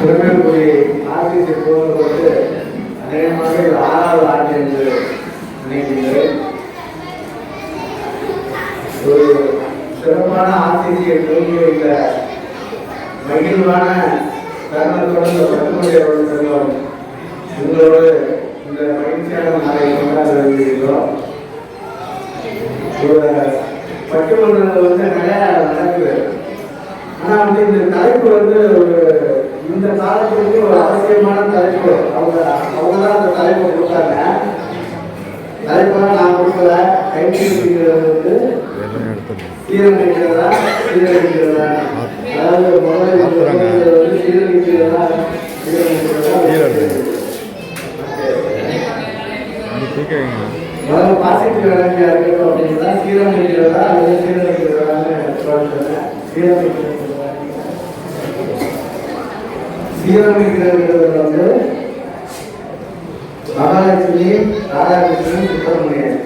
Tirunelveli RTC போகும்போது அநேகமாக இது 6வது ஆண்டு என்று நினைக்கிறேன். ஒரு சிறப்பான ஆர்டிசி என்று இந்த மகிழ்வான தருணத்தோடு இந்த பட்டுமொழியோடு செல்வோம். உங்களோடு இந்த மகிழ்ச்சியான நாளை கொண்டாட வருகிறோம். ஒரு பட்டுமன்றங்கள் நிறைய நடக்குது. ஆனால் இந்த தலைப்பு ஒரு இந்த காலத்துக்கு ஒரு அவசியமான தலைப்பு. அவங்கதான் அந்த தலைப்பை கொடுத்தாங்க. தலைப்பெல்லாம் நான் கொடுக்கல. கைப்பற்றிக்கிறது சீரமைக்கிறதா சீரழிக்கிறதா, அதாவது முதல்ல சீரழிக்கிறதா முதல்ல பாசிட்டிவ் எனர்ஜியா இருக்கட்டும் அப்படின்னா சீரமைக்கிறதா அல்லது சீரழிக்கிறதான்னு சொல்றேன். சீரமைக்கிறது மகாலட்சுமி, ராதாகிருஷ்ணன், சுப்பிரமணியன்.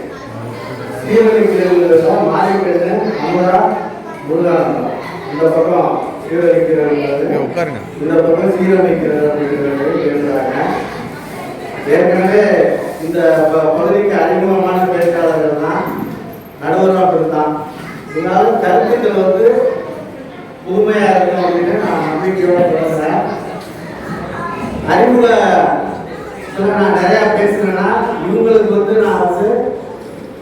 சீரழிக்கிறது மாரிப்பேட்டன், அமுதா, முருகானந்தம். இந்த பக்கம் சீரழிக்கிறது, இந்த பக்கம் சீரமைக்கிறது அப்படிங்கிறது எழுதுறாங்க. ஏற்கனவே இந்த பகுதிக்கு அறிமுகமான பேச்சாளர்கள் தான் நடுவராக அப்படித்தான். இதனால கருத்துக்கள் புதுமையா இருக்கும் அப்படின்னு நான் நம்பிக்கையோட பேசுறேன். அறிமுக நான் நிறைய பேசுறேன்னா இவங்களுக்கு நான்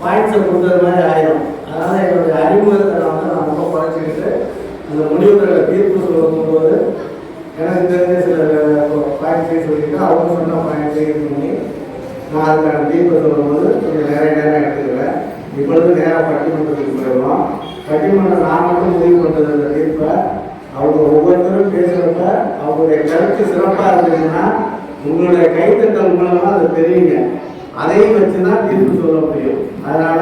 பாயிண்ட்ஸை கொடுத்தது மாதிரி ஆயிடும். அதனால என்னுடைய அறிமுகத்தை நான் ரொம்ப குறைச்சிக்கிட்டு அந்த முடிவுகளை தீர்ப்பு சொல்லும்போது எனக்கு தெரிஞ்ச சில பாயிண்ட்ஸையும் சொல்லிட்டு அவங்க சொன்ன பாயிண்ட்ஸையும் பண்ணி நான் அதுக்கான தீர்ப்பை சொல்லும்போது கொஞ்சம் நிறைய நேரம் எடுத்துக்குவேன். இப்பொழுது நேரம் பட்டிமன்றத்துக்கு போயிடுவோம். பட்டிமன்றம் நான் மட்டும் முடிவு பண்ணுறது அந்த தீர்ப்பை அவங்க ஒவ்வொருத்தரும் பேசுகிறப்ப அவங்களுடைய கருத்து சிறப்பாக இருந்துச்சுன்னா உங்களுடைய கைத்தட்டல் மூலமாக அதை தெரியுங்க. அதையும் வச்சுதான் தீர்ப்பு சொல்ல முடியும். அதனால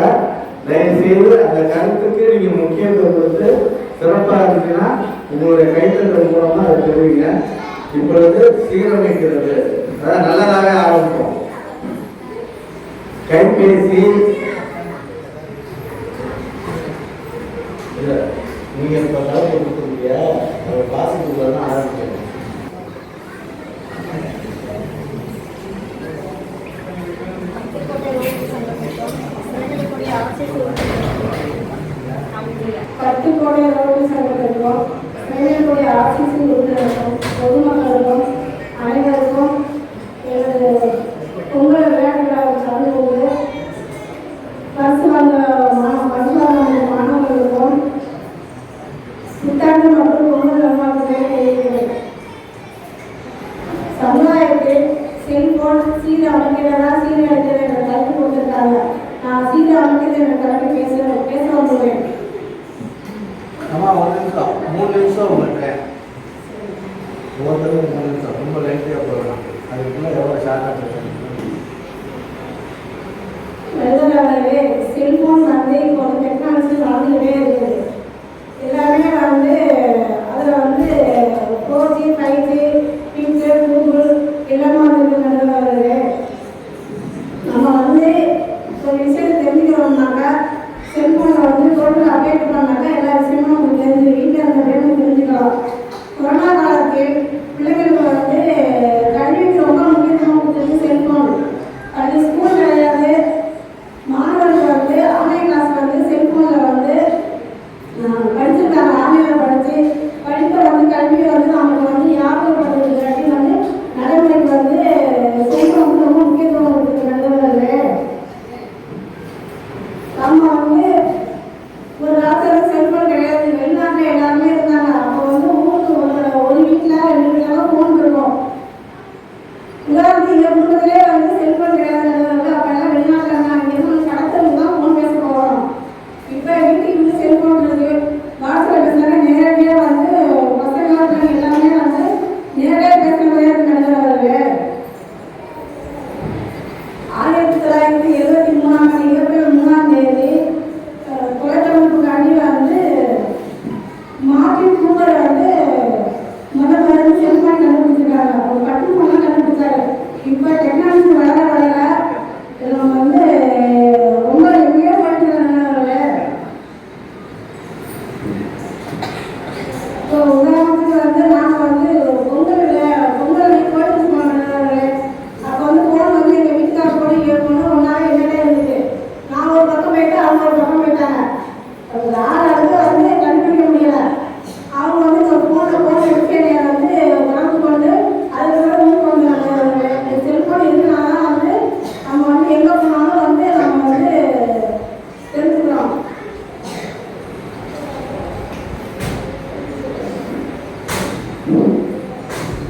தயவுசெய்து அந்த கருத்துக்கு நீங்கள் முக்கியத்துவம் கொடுத்து சிறப்பாக இருந்துச்சுன்னா உங்களுடைய கைத்தட்டல் மூலமாக அதை தெரியுங்க. இப்பொழுது சீரமைக்கிறது அதான் நல்லதாகவே ஆரம்பிப்போம். கைபேசி நீங்க இப்ப தலைப்பு கொடுத்துருக்கீங்க, அதை வாசிப்பு ஆரம்பிக்கணும். பட்டுக்கோட்டை ரோடு சங்கத்திற்கும் மேலக்கூடிய ஆர்சிசி உறுப்பினருக்கும் பொதுமக்களுக்கும் அனைவருக்கும் எனது பொங்கல் விளையாட்டு விழாவில் கலந்து கொண்டு பரிசு வந்த மாணவர்களுக்கும் புத்தாண்டு மற்றும் பொங்கல் நல்வாழ்த்துக்களை தெரிவிக்கிறேன். சமுதாயத்தில் செல்போன் சீர் அமைக்கிறதா சீரழிக்கிறது என்ற தலைப்பு கொடுத்திருக்காங்க. நான் சீர் அமைக்கிறது என்ற தலைப்பு பேச வந்துள்ளேன். மூணு நிமிஷம் உங்களுக்கு ஒவ்வொருத்தரும் 3 நிமிஷம் ரொம்ப லைட்டாக போகலாம். அதுக்குள்ள எவ்வளோ ஷார்ட்டாக பேசணும். செல்போன் இப்போ டெக்னாலஜி வளர்ந்துகிட்டே இருக்குது. எல்லாமே அதில் 4G 5G பிக்சர் கூகுள் எல்லாமே வருது. நம்ம ஒரு விஷயத்தை தெரிஞ்சுக்கிறோம்னாக்கா செல்போனில் பொருள் அப்டேட் பண்ணாக்கா எல்லா விஷயமும் நமக்கு தெரிஞ்சு வீட்டில் அந்த வேணும் தெரிஞ்சுக்கலாம். கொரோனா காலத்தில் பிள்ளைகளுக்கு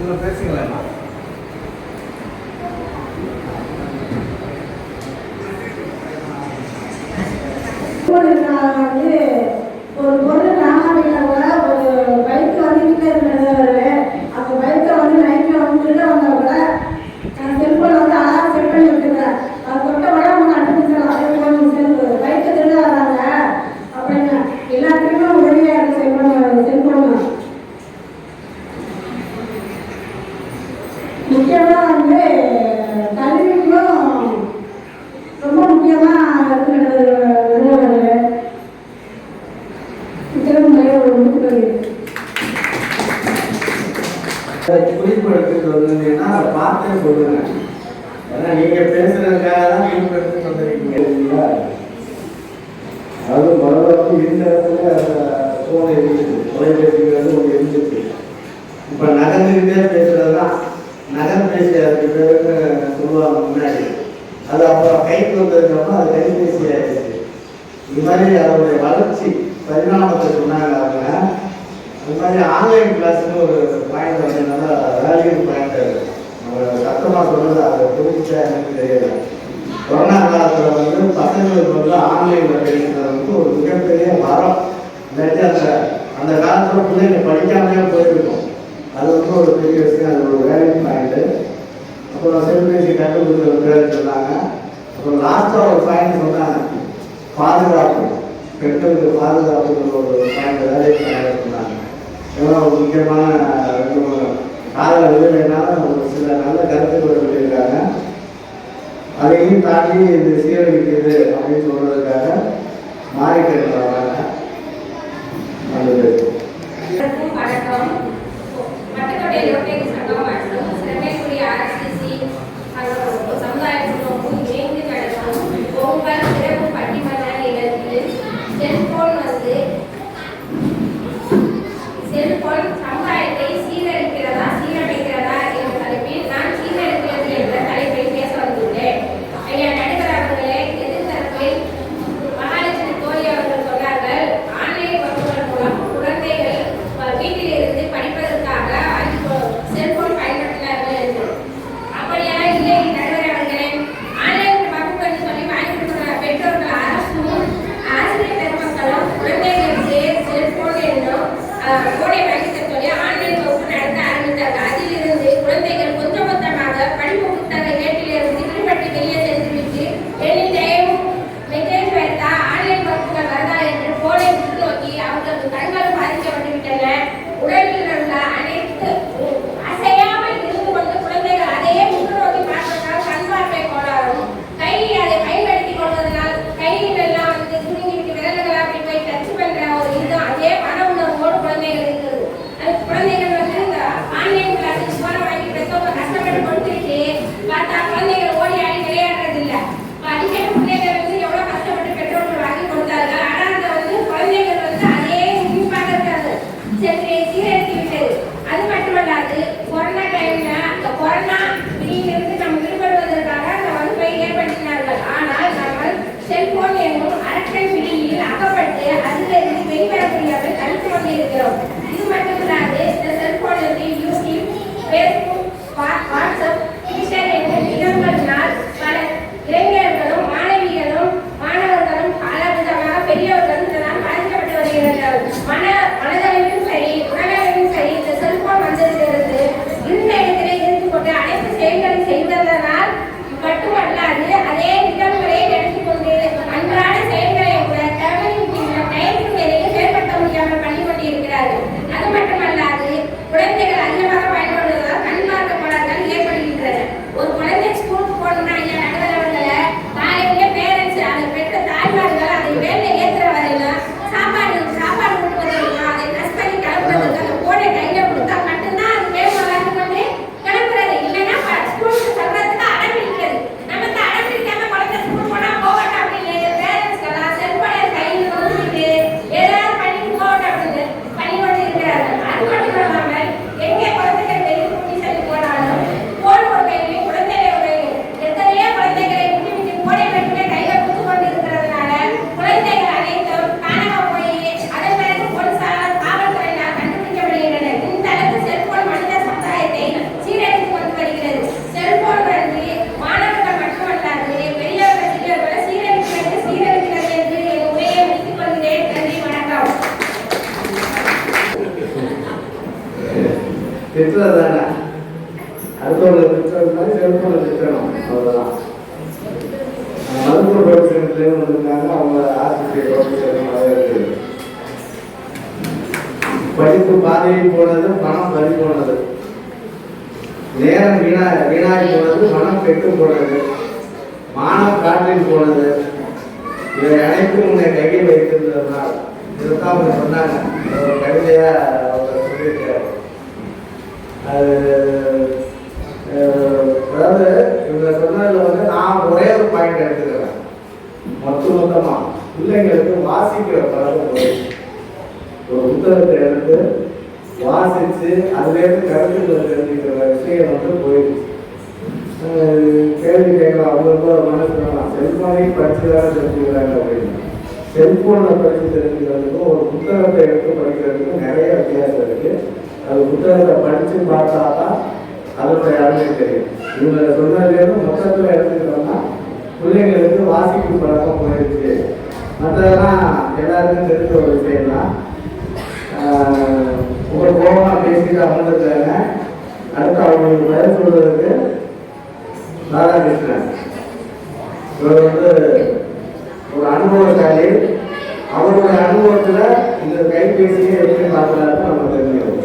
இதில் பேசுங்களேம்மா. வந்து ஒரு பொருள் காணாம கூட ஒரு பைக் வந்து வீட்டில் இருக்கிறது அந்த பைக்கை வந்து நைட்டில் வந்து திருட வந்தால் கூட செல்ஃபோன் வந்து அலாரம் செட் பண்ணி வச்சுருக்கேன். அது தொட்ட விட அவங்க கண்டுபிடிச்சிடலாம். செல்ஃபோன் பைக்கை திருட வராங்க அப்படின்னு எல்லாத்துக்குமே உதவியாக இருக்கும் செல்ஃபோன். முக்கியமாக வந்து கல்விக்கும் ரொம்ப முக்கியமாக இருக்கிறது. குறிப்பெடுத்துட்டு வந்தீங்கன்னா அதை பார்த்தே சொல்லுங்க. ஏன்னா நீங்க பேசுறதுக்காக தான் குறிப்பெடுத்து வந்திருக்கீங்க இல்லைங்களா? அது முதல்ல இந்த இடத்துல சோழ இருந்துச்சு, தொலைபேசிங்கிறது ஒன்று இருந்துச்சு. இப்போ நகர்ந்துக்கிட்டே பேசுறது தான் நகர்பேசி, அதுக்கு பேருன்னு சொல்லுவாங்க முன்னாடி. அது அப்புறம் கைக்கு வந்ததுக்கப்புறம் அது கைபேசி ஆயிடுச்சு. இது மாதிரி அதோடைய வளர்ச்சி பரிணாமத்தை சொன்னாங்க அவங்க. அது மாதிரி ஆன்லைன் கிளாஸ்ன்னு ஒரு பாயிண்ட் வந்து நல்லா வேல்யூ பாயிண்ட். நம்ம சத்தமாக சொன்னது அதை புரிஞ்சா எனக்கு தெரியல. கொரோனா காலத்தில் வந்து பசங்களுக்கு வந்து ஆன்லைனில் படிக்கிறது வந்து ஒரு மிகப்பெரிய வரம். இல்லாட்டி அந்த காலத்தில் பிள்ளைங்க படிக்காமலே போயிருக்கும். அது வந்து ஒரு பெரிய விஷயம். அது ஒரு வேல்யூ பாயிண்ட்டு. அப்புறம் செல்பேசி கண்டுபிடிச்ச சொன்னாங்க. அப்புறம் லாஸ்ட்டாக ஒரு பாயிண்ட் சொன்னாங்க, பாதுகாப்பு, பெண்களுக்கு பாதுகாப்புங்கிற ஒரு பாயிண்ட் வேலையை சொன்னாங்க. இதெல்லாம் ஒரு முக்கியமான கால விளைவுனால ஒரு சில நல்ல கருத்துக்களை சொல்லியிருக்காங்க. அதையும் தாண்டி இது சீரழிக்குது அப்படின்னு சொல்றதுக்காக மாறிக்கிறாங்க. நல்லது. செல்போன் சமுதாயத்தை சீரழிக்கிறதா சீரழிக்கிறதா என்ற தலைப்பில் நான் சீரழிக்கிறது என்ற தலைப்பை பேச வந்துள்ளேன். ஐயா நடுவர் அவர்களே, எதிர்த்தரப்பில் மகாலட்சுமி தோழி அவர்கள் சொன்னார்கள், ஆன்லைன் வகுப்புகள் மூலம் குழந்தைகள் வீட்டிலிருந்து படிப்பதற்காக செல்போன் பயன்படுத்தினார்கள் என்று. அப்படியெல்லாம் இல்லை நடுவர் அவர்களே. ஆன்லைன் வகுப்பு என்று சொல்லி வாங்கி கொடுக்கிற பெற்றோர்கள் அரசும் ஆசிரியர் பெருமக்களும் குழந்தைகளுக்கு செல்போன் என்னும் கோடை வாங்கித்த சொல்லி ஆன்லைன் வகுப்பு நடத்த ஆரம்பித்தார்கள். அதிலிருந்து குழந்தைகள் கொஞ்சம் கொஞ்சமாக படிப்பு புத்தக ஏட்டிலிருந்து பின்பற்றி வெளியே சென்றுவிட்டு எண்ணிக்கையும் மெசேஜ் வைத்தா ஆன்லைன் வகுப்புகள் வருதா என்று போனை நோக்கி அவர்களுக்கு கண்கள் பாதிக்கப்பட்டு விட்டன. உடலில் உள்ள அனைத்து அசையாமல் இருந்து கொண்டு குழந்தைகள் அதையே முன்னோக்கி பார்ப்பதனால் கண் பார்வை கோளாறும், கையில் அதை பயன்படுத்திக் கொள்வதனால் கையில் எல்லாம் வந்து சுருங்கிவிட்டு விரல்கள் அப்படி போய் டச் பண்ற ஒரு இது அதே மன உணர்வோடு குழந்தைகள் இருக்கிறது. அது குழந்தைகள் வந்து இந்த ஆன்லைன் கிளாஸுக்கு போற வாங்கி பெற்றவங்க கஷ்டப்பட்டு கொடுத்துட்டு பார்த்தா குழந்தைகள் ஓடி ஆடி விளையாடுறது இல்லை. அதிக பிள்ளைகள் வந்து எவ்வளவு கஷ்டப்பட்டு பெற்றோர்கள் வாங்கி கொடுத்தார்கள். ஆனால் அந்த வந்து குழந்தைகள் வந்து அதே உன்னிப்பாக இருக்காது. சரி சீரழித்து திட்டுறது தானே, அடுத்தவங்களை திட்டுறது மாதிரி செல்ஃபோனை திட்டணும், அவ்வளோதான். மருத்துவ ப்ரொஃபஷன்லேயும் வந்திருக்காங்க, அவங்க ஆசிரியர் ப்ரொஃபஷன் இருக்குது. படிப்பு பாதையில் போனது, பணம் பறி போனது, நேரம் வீணாகி போனது, பணம் கெட்டு போனது, மானம் காற்றில் போனது. இதை அனைத்தும் உன்னை கையில் வைத்திருந்ததுனால் இதுதான் அவங்க சொன்னாங்க. ஒரு கவிதையா அவங்க சொல்லியிருக்காரு. அது அதாவது இவங்க சொன்னதில் வந்து நான் ஒரே ஒரு பாயிண்ட் எடுத்துக்கிறேன். மொத்தமாக பிள்ளைங்களுக்கு வாசிக்கிற பழக்கம், ஒரு புத்தகத்தை எடுத்து வாசித்து அதுலேருந்து கருத்துக்களை தெரிஞ்சுக்கிற விஷயம் வந்து போயிடுச்சு. கேள்வி கேட்கலாம், அவங்களுக்கு ஒரு மனசு வேணாம், செல்ஃபோனையும் படித்து வேலை தெரிஞ்சுக்கிறாங்க அப்படின்னு. செல்ஃபோனில் படித்து தெரிஞ்சுக்கிறதுக்கும் ஒரு புத்தகத்தை எடுத்து படிக்கிறதுக்கும் நிறைய வித்தியாசம் இருக்குது. அது புத்தகத்தை படித்து பார்த்தா தான் அதனுடைய அருமை தெரியும். இவங்க சொன்னதுலேருந்து மொத்தத்தில் எடுத்துக்கிட்டோம்னா பிள்ளைங்களுக்கு வாசிக்கும் பழக்கம் போயிடுச்சு. மற்றதெல்லாம் எல்லாருக்கும் தெரிஞ்ச ஒரு விஷயம் தான். ஒரு கோபமாக பேசிட்டு அமர்ந்துருக்காங்க. அடுத்து அவங்களுக்கு பதில் சொல்வதற்கு ராதாகிருஷ்ணன் இவர் வந்து ஒரு அனுபவசாலி. அவருடைய அனுபவத்தில் இந்த கைபேசியை எப்படி பார்க்கலான்னு நம்ம தெரிஞ்சுக்கிறோம்.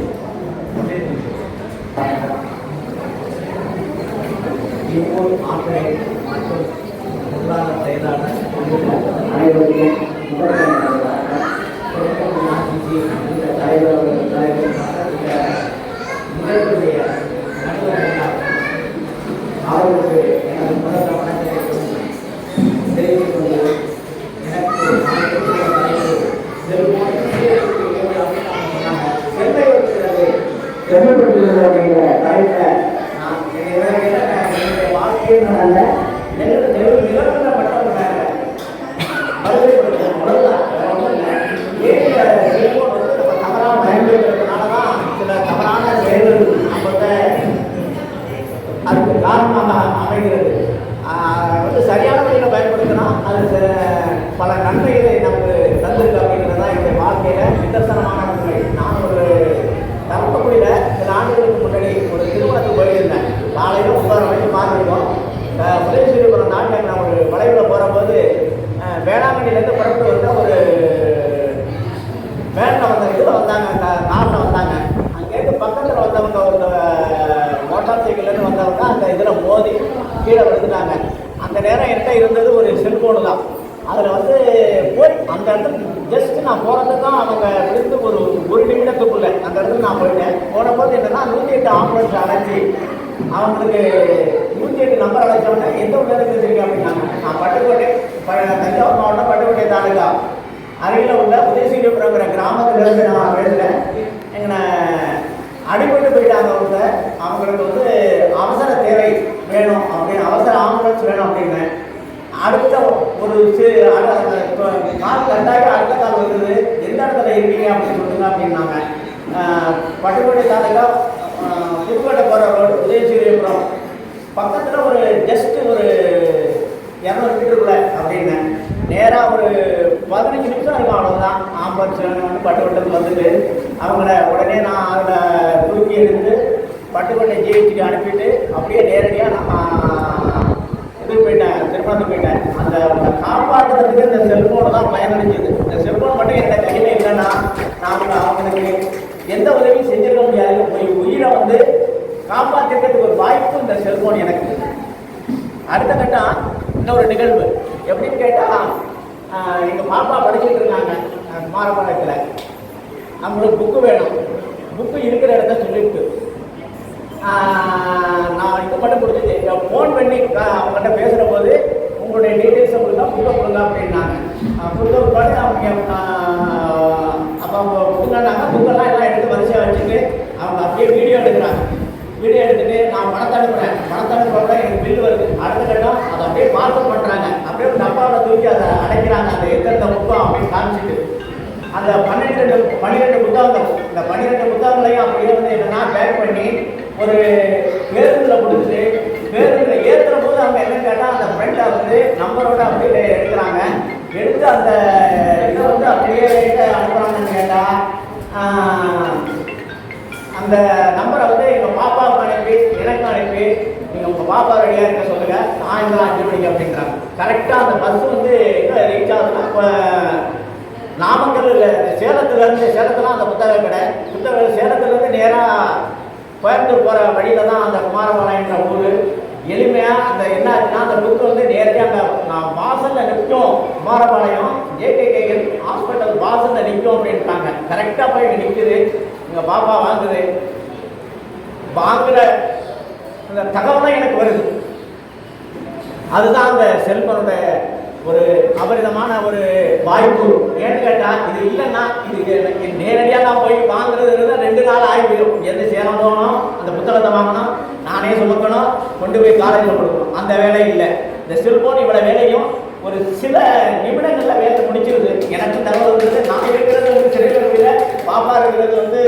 மற்றும் பொருளாதார செயலாளர் அனைவருக்கும் அவர்களுக்கு எனது முதல்ல வணக்கத்தை தெரிவித்துக் கொண்டு செம்மைப்படுத்துகிறது அப்படிங்கிற தலைப்பை நான் என்னுடைய வாழ்க்கையில் அல்ல நிலப்பட்ட தவறாக பயன்படுத்துறதுனால தான் சில தவறான செயல்கள் நம்மகிட்ட அதுக்கு காரணமாக அமைகிறது. வந்து சரியான வழியில் பயன்படுத்தினா அது பல நன்மைகளை நமக்கு தந்திருக்கு அப்படிங்கிறது தான் என்னுடைய வாழ்க்கையில் நிதர்சனமான உண்மை. நான் ஒரு தரப்பக்குடியில் சில ஆண்டுகளுக்கு முன்னாடி ஒரு திருமணத்துக்கு போயிருந்தேன். காலையில் 9:30 மணிக்கு பார்த்துருக்கோம். உதயசூரியபுரம் தாண்டி நான் ஒரு வளைவில் போகிறபோது வேளாங்கண்ணிலேருந்து புறப்பட்டு வந்த ஒரு வேனில் வந்த இதில் வந்தாங்க, காரில் வந்தாங்க. அங்கேருந்து பக்கத்தில் வந்தவங்க ஒரு மோட்டார் சைக்கிள்லேருந்து வந்தவங்க அந்த இதில் மோதி கீழே விழுந்துட்டாங்க. அந்த நேரம் என்கிட்ட இருந்தது ஒரு செல்ஃபோனு தான். அதில் வந்து போய் அந்த இடத்துக்கு ஜஸ்ட்டு நான் போகிறதுக்கு தான் அவங்க விழுந்து ஒரு நிமிடத்துக்குள்ளே அந்த இடத்துக்கு நான் போயிட்டேன். போனபோது என்னென்னா 108 ஆம்புலன்ஸ் அழைச்சி அவங்களுக்கு 108 நம்பர் அழைச்சோடனே எந்த உடனே தெரிஞ்சிருக்கேன் அப்படின்னாங்க. நான் பட்டுக்கோட்டை தஞ்சாவூர் மாவட்டம் பட்டுக்கோட்டை தாலுகா அருகில் உள்ள உதயசூரியபுரங்கிற கிராமத்திலிருந்து நான் பேசுகிறேன். எங்களை அடிபட்டு போயிட்டாங்க. அவங்களுக்கு வந்து அவசர தேவை வேணும் அப்படின்னு, அவசர ஆம்புலன்ஸ் வேணும் அப்படின்னு. அடுத்த ஒரு கால் கட்டாயம் அடுத்த கால் வருது, எந்த இடத்துல இருக்கீங்க அப்படின்னு சொல்லுங்க அப்படின்னாங்க. பட்டுக்கோட்டை தாலுகா புதுக்கோட்டை போகிற ரோடு உதயசூரியபுரம் பக்கத்தில் ஒரு ஜஸ்ட்டு ஒரு 200 மீட்டருக்குள்ள அப்படின்னு. நேராக ஒரு 15 நிமிஷம் இருக்கும், அவ்வளோதான். ஆம்புலன்ஸ் வந்து பட்டுக்கோட்டைக்கு வந்துட்டு அவங்கள உடனே நான் அதில் தூக்கி எடுத்து பட்டுக்கோட்டை ஜிஹெச்சுக்கு அனுப்பிட்டு அப்படியே நேரடியாக நான் இதுக்கு போயிட்டேன், திருமணத்துக்கு போயிட்டேன். அந்த காப்பாற்றுறதுக்கு இந்த செல்ஃபோனை தான் பயனளிச்சது. இந்த செல்ஃபோன் மட்டும் என்னோட கையில் இல்லைன்னா நான் அவங்களுக்கு எந்த உதவியும் செஞ்சிருக்க முடியாது. உயிரை வந்து காப்பாற்றுறதுக்கு ஒரு வாய்ப்பு இந்த செல்ஃபோன் எனக்கு. அடுத்த கட்டம் இன்னொரு நிகழ்வு எப்படின்னு கேட்டால், எங்கள் பாப்பா படிச்சுட்டு இருக்காங்க மாரப்பாளையத்தில். நம்மளுக்கு புக்கு வேணும். புக்கு இருக்கிற இடத்த சொல்லிட்டு நான் இது மட்டும் கொடுத்துட்டு ஃபோன் பண்ணி அவங்ககிட்ட பேசுகிற போது உங்களுடைய டீட்டெயில்ஸை கொடுங்க, புக்கை கொடுங்க அப்படின்னாங்க. கொடுத்த ஒரு பாட்டு அவங்க அப்போ அவங்க கொடுங்கன்னாங்க. புக்கெல்லாம் எல்லாம் எடுத்து வரிசையாக வச்சுட்டு அவங்க அப்படியே வீடியோ எடுக்கிறாங்க. வீடியோ எடுத்துகிட்டு நான் பணத்தை அனுப்புகிறேன். பணத்தை அனுப்புறப்ப எனக்கு பில் வருது. அடுத்த கட்டம் அதை அப்படியே பார்சல் பண்ணுறாங்க. அப்படியே டப்பாவில் தூக்கி அதை அடைக்கிறாங்க. அந்த எத்தனை புக்கம் அப்படின்னு காமிச்சிட்டு அந்த 12 புத்தகங்கள், இந்த 12 புத்தகங்களையும் அப்படியே வந்து என்னென்னா பேக் பண்ணி ஒரு பேருந்தில் கொடுத்துட்டு பேருந்தில் ஏற்றுற போது அவங்க என்ன கேட்டால் அந்த ஃப்ரெண்டை வந்து நம்பரோட அப்படியே எடுக்கிறாங்க. எடுத்து அந்த இதை வந்து அப்படியே அனுப்புகிறாங்கன்னு கேட்டால் அந்த நம்பரை வந்து எங்கள் பாப்பாவுக்கு அனுப்பி எனக்கு அனுப்பி நீங்கள் உங்கள் பாப்பா ரெடியாக இருக்க சொல்லுங்கள் சாயந்தரம் 5 மணிக்கு அப்படின்றாங்க. கரெக்டாக அந்த பஸ் வந்து எங்கே ரீச் ஆகுதுன்னா இப்போ நாமக்கல் சேலத்துலேருந்து சேலத்தில் அந்த புத்தக கடை சேலத்துலேருந்து நேராக கோயம்புத்தூர் போகிற வழியில் தான் அந்த குமாரபாளையன்ற ஊர். எளிமையாக அந்த என்ன ஆச்சுன்னா அந்த புக்கு வந்து நேரடியாக அந்த வாசலில் நிற்கும். குமாரபாளையம் JKKL ஹாஸ்பிட்டல் வாசலில் நிற்கும் அப்படின்ட்டாங்க. கரெக்டாக போய் இங்கே நிற்குது. எங்கள் பாப்பா வாங்குகிற அந்த தகவலும் எனக்கு வருது. அதுதான் அந்த செல்போனுடைய ஒரு அபரிதமான ஒரு வாய்ப்பு. ஏன்னு கேட்டால் இது இல்லைன்னா இது எனக்கு நேரடியாக நான் போய் வாங்குறது 2 நாள் ஆகிடும். எந்த சேலம் போகணும், அந்த புத்தகத்தை வாங்கணும், நானே சுமக்கணும், கொண்டு போய் காலேஜில் கொடுக்கணும். அந்த வேலை இல்லை. இந்த செல்போன் இவ்வளோ வேலையும் ஒரு சில நிமிடங்களில் வேலை முடிச்சிருது. எனக்கு தகவல் இருக்குது. நான் இருக்கிறது வந்து சிறையில், பாப்பா இருக்கிறது வந்து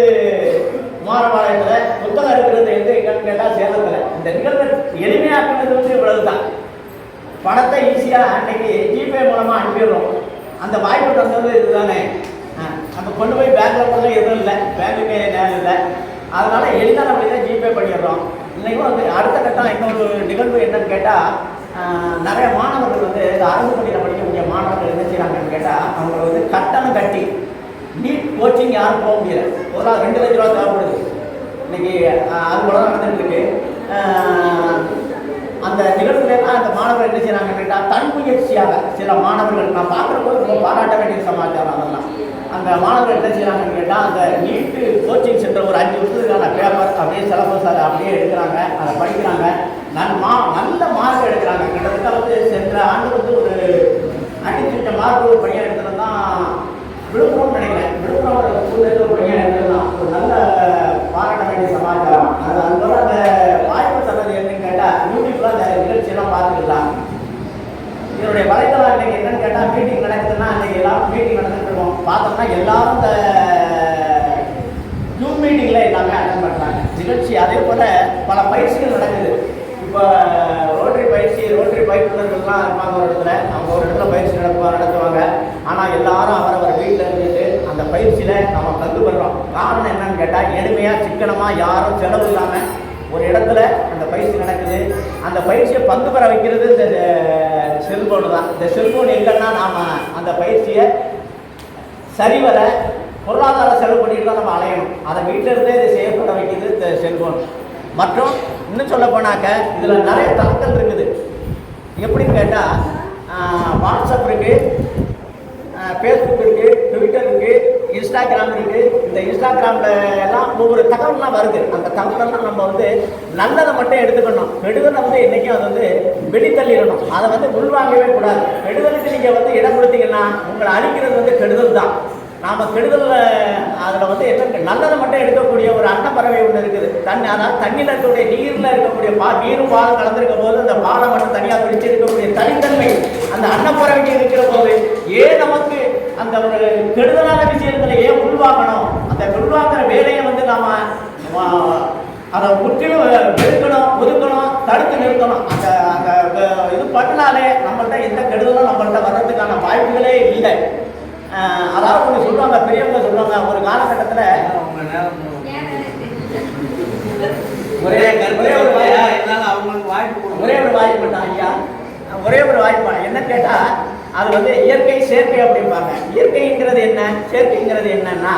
குமாரபாளையத்தில், புத்தகம் இருக்கிறது எங்கன்னு கேட்டால் சேலத்தில். இந்த நிகழ்வை எளிமையாக்குறது வந்து இவ்வளவு தான். பணத்தை ஈஸியாக அன்றைக்கி ஜிபே மூலமாக அனுப்பிடுறோம். அந்த வாய்ப்பு தந்தது இதுதானே. நம்ம கொண்டு போய் பேங்கில் போல எதுவும் இல்லை, பேங்குக்கு நேரம் இல்லை. அதனால் எளிதாக நம்ம இதை ஜிபே பண்ணிடுறோம். இன்றைக்கும் வந்து அடுத்த கட்டம் இன்னொரு நிகழ்வு என்னன்னு கேட்டால், நிறைய மாணவர்கள் வந்து இந்த அரசு பள்ளியில் படிக்கக்கூடிய மாணவர்கள் என்ன செய்கிறாங்கன்னு கேட்டால், அவங்க வந்து கட்டணம் கட்டி நீட் கோச்சிங் யாரும் போக முடியல. ஒரு நாள் 2 லட்ச ரூபா தேவைப்படுது. இன்றைக்கி அது போல தான் நடந்துட்டுருக்கு. அந்த நிகழ்வுலாம் அந்த மாணவர்கள் என்ன செய்கிறாங்கன்னு கேட்டால், தன் முயற்சியாக சில மாணவர்கள் நான் பார்க்குறப்போ ரொம்ப பாராட்ட வேண்டிய சமாச்சாரம். அதெல்லாம் அந்த மாணவர்கள் என்ன செய்கிறாங்கன்னு கேட்டால், அந்த நீட்டு கோச்சிங் சென்டர் ஒரு 5 வருஷத்துக்கான பேப்பர் அப்படியே சிலபஸ் அதை அப்படியே எடுக்கிறாங்க, அதை படிக்கிறாங்க. நல்ல மார்க் எடுக்கிறாங்க. கிட்டத்தட்ட வந்து சென்ற ஆண்டு வந்து ஒரு 5 மார்க் ஒரு பையன் எடுத்துகிட்டு தான் விழுப்புரம் நினைக்கிறேன். விழுப்புரம் ஸ்கூல்லேருந்து ஒரு பையன் எடுத்துருந்தான். ஒரு நல்ல பாராட்ட வேண்டிய சமாச்சாரம். அதுபோல் அந்த வாய்ப்பு தந்தது என்னன்னு கேட்டால், யூடியூப்ல அந்த நிகழ்ச்சியெல்லாம் பார்த்துக்கலாம். இதனுடைய வலைத்தளம் இன்னைக்கு என்னன்னு கேட்டால், மீட்டிங் நடக்குதுன்னா அன்றைக்கி எல்லாரும் மீட்டிங் நடந்துட்டு இருக்கோம். பார்த்தோம்னா எல்லாரும் இந்த ஜூம் மீட்டிங்கில் எல்லாமே அட்டன் பண்ணுறாங்க நிகழ்ச்சி. அதே போல் பல பயிற்சிகள் நடக்குது. இப்போ ரோட்டரி பயிற்றுனர்கள்லாம் இருப்பாங்க ஒரு இடத்துல. அவங்க ஒரு இடத்துல பயிற்சி நடத்துவாங்க. ஆனால் எல்லாரும் அவரவர் வீட்டில் இருந்துட்டு அந்த பயிற்சியில் நம்ம கற்று பெறுறோம். காரணம் என்னன்னு கேட்டால், எளிமையாக சிக்கனமாக யாரும் செலவு இல்லாமல் ஒரு இடத்துல அந்த பயிற்சி நடக்குது. அந்த பயிற்சியை பங்கு பெற வைக்கிறது இந்த செல்போனு தான். இந்த செல்போன் எங்கன்னா நாம் அந்த பயிற்சியை சரிவர பொருளாதார செலவு பண்ணிட்டு தான் நம்ம அலையணும். அதை வீட்டில் இருந்தே இதை செய்யப்பட வைக்கிறது இந்த செல்போன். மற்றும் இன்னும் சொல்ல போனாக்க இதில் நிறைய தளங்கள் இருக்குது. எப்படின்னு கேட்டால், வாட்ஸ்அப் இருக்குது, ஃபேஸ்புக் இருக்குது, ட்விட்டர் இருக்குது, இன்ஸ்டாகிராம் இருக்குது. இந்த இன்ஸ்டாகிராமில் எல்லாம் ஒவ்வொரு தகவல்லாம் வருது. அந்த தகவலெல்லாம் நம்ம வந்து நல்லதை மட்டும் எடுத்துக்கணும். கெடுதலை வந்து என்றைக்கும் அதை வந்து வெளித்தள்ளிடணும். அதை வந்து உள்வாங்கவே கூடாது. கெடுதலுக்கு நீங்கள் வந்து இடம் கொடுத்தீங்கன்னா உங்களை அழிக்கிறது வந்து கெடுதல் தான். நாம் கெடுதலில் அதில் வந்து என்ன நல்லதை மட்டும் எடுக்கக்கூடிய ஒரு அன்னப்பறவை ஒன்று இருக்குது. அதாவது தண்ணியில் இருக்கக்கூடிய நீரில் இருக்கக்கூடிய நீரும் பாலும் கலந்துருக்கும் போது அந்த பாலை மட்டும் தனியாக பிடிச்சி இருக்கக்கூடிய தனித்தன்மை அந்த அன்னப்பறவைக்கு இருக்கிற போது ஏன் நமக்கு அந்த ஒரு கெடுதலான விஷயங்களை ஏன் உள்வாங்கணும்? அந்த உள்வாங்கிற வேலையை வந்து நாம் அதை முற்றிலும் வெறுக்கணும், ஒதுக்கணும், தடுத்து நிறுத்தணும். அந்த இது பண்ணினாலே நம்மள்கிட்ட எந்த கெடுதலும் நம்மள்கிட்ட வர்றதுக்கான வாய்ப்புகளே இல்லை. அதாவது ஒன்று சொல்லுவாங்க, பெரியவங்க சொல்லுவாங்க, ஒரு காலகட்டத்தில் ஒரே ஒரு வாய்ப்பு தான் ஐயா, ஒரே ஒரு வாய்ப்பு. என்ன கேட்டால், அது வந்து இயற்கை செயற்கை அப்படிம்பாங்க. இயற்கைங்கிறது என்ன, செயற்கைங்கிறது என்னன்னா,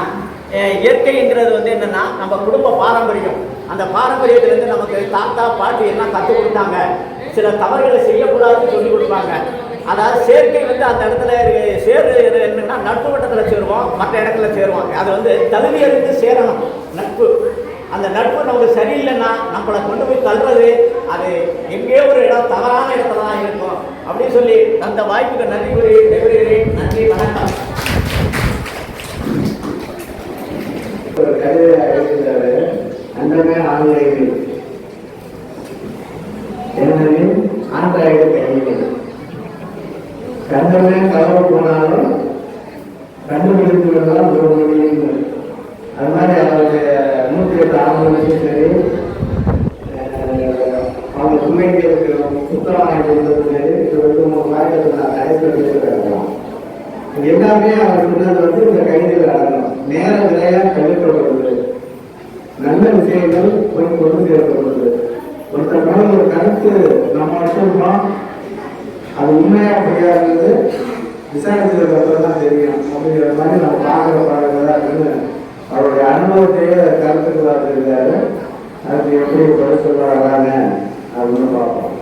இயற்கைங்கிறது வந்து என்னன்னா நம்ம குடும்ப பாரம்பரியம். அந்த பாரம்பரியத்திலேருந்து நமக்கு தாத்தா பாட்டி எல்லாம் கற்றுக் கொடுத்தாங்க. சில தவறுகளை செய்யக்கூடாதுன்னு சொல்லி கொடுப்பாங்க. அதாவது செயற்கை வந்து அந்த இடத்துல என்னன்னா நட்பு வட்டத்தில் சேருவோம், மற்ற இடத்துல சேருவோம். அது வந்து தகுதியிலிருந்து சேரணும் நட்பு. அந்த நட்பு நமக்கு சரியில்லைன்னா நம்மளை கொண்டு போய் தள்ளுறது அது எங்கேயோ ஒரு இடம் தவறான இடத்துல தான் இருக்கும் அப்படின்னு சொல்லி அந்த வாய்ப்புக்கு நன்றி கூறி விடைபெறுகிறேன். நன்றி, வணக்கம். ஒரு கவிதை எழுதியிருந்தாரு, அந்தமே ஆன்லைனில் என்னின் ஆண்ட்ராய்டு கையில் கண்டமே கலவு போனாலும் கண்டுபிடித்து விடலாம் ஒரு மொழியும். அது மாதிரி அவருடைய 108 ஆவணங்களும் சரி, அவங்க சுமைக்கு இருக்கிற புத்தகம் கொடுத்தது சரி, இது வந்து 3 வாய்ப்பு நான் தயாரிக்கிறோம். எல்லாமே அவர் சொன்னது வந்து இந்த கைதில் அடங்கணும். நேர விலையாக கல்விக்கொள்வது நல்ல நல்ல விஷயங்கள் போய் கொண்டு சேர்க்கப்படுது. ஒருத்தர் மேல ஒரு கருத்து நம்ம வச்சிருக்கோம், அது உண்மையா அப்படியா இருந்தது விசாரிச்சதுக்கு அப்புறம் தான் தெரியும். அப்படிங்கிற மாதிரி நம்ம பார்க்குற பாடல்களா இருக்குன்னு அவருடைய அனுபவத்தையே கருத்துக்களாக இருக்காரு. அதுக்கு எப்படி பதில் சொல்ல வராங்க அப்படின்னு பார்ப்போம்.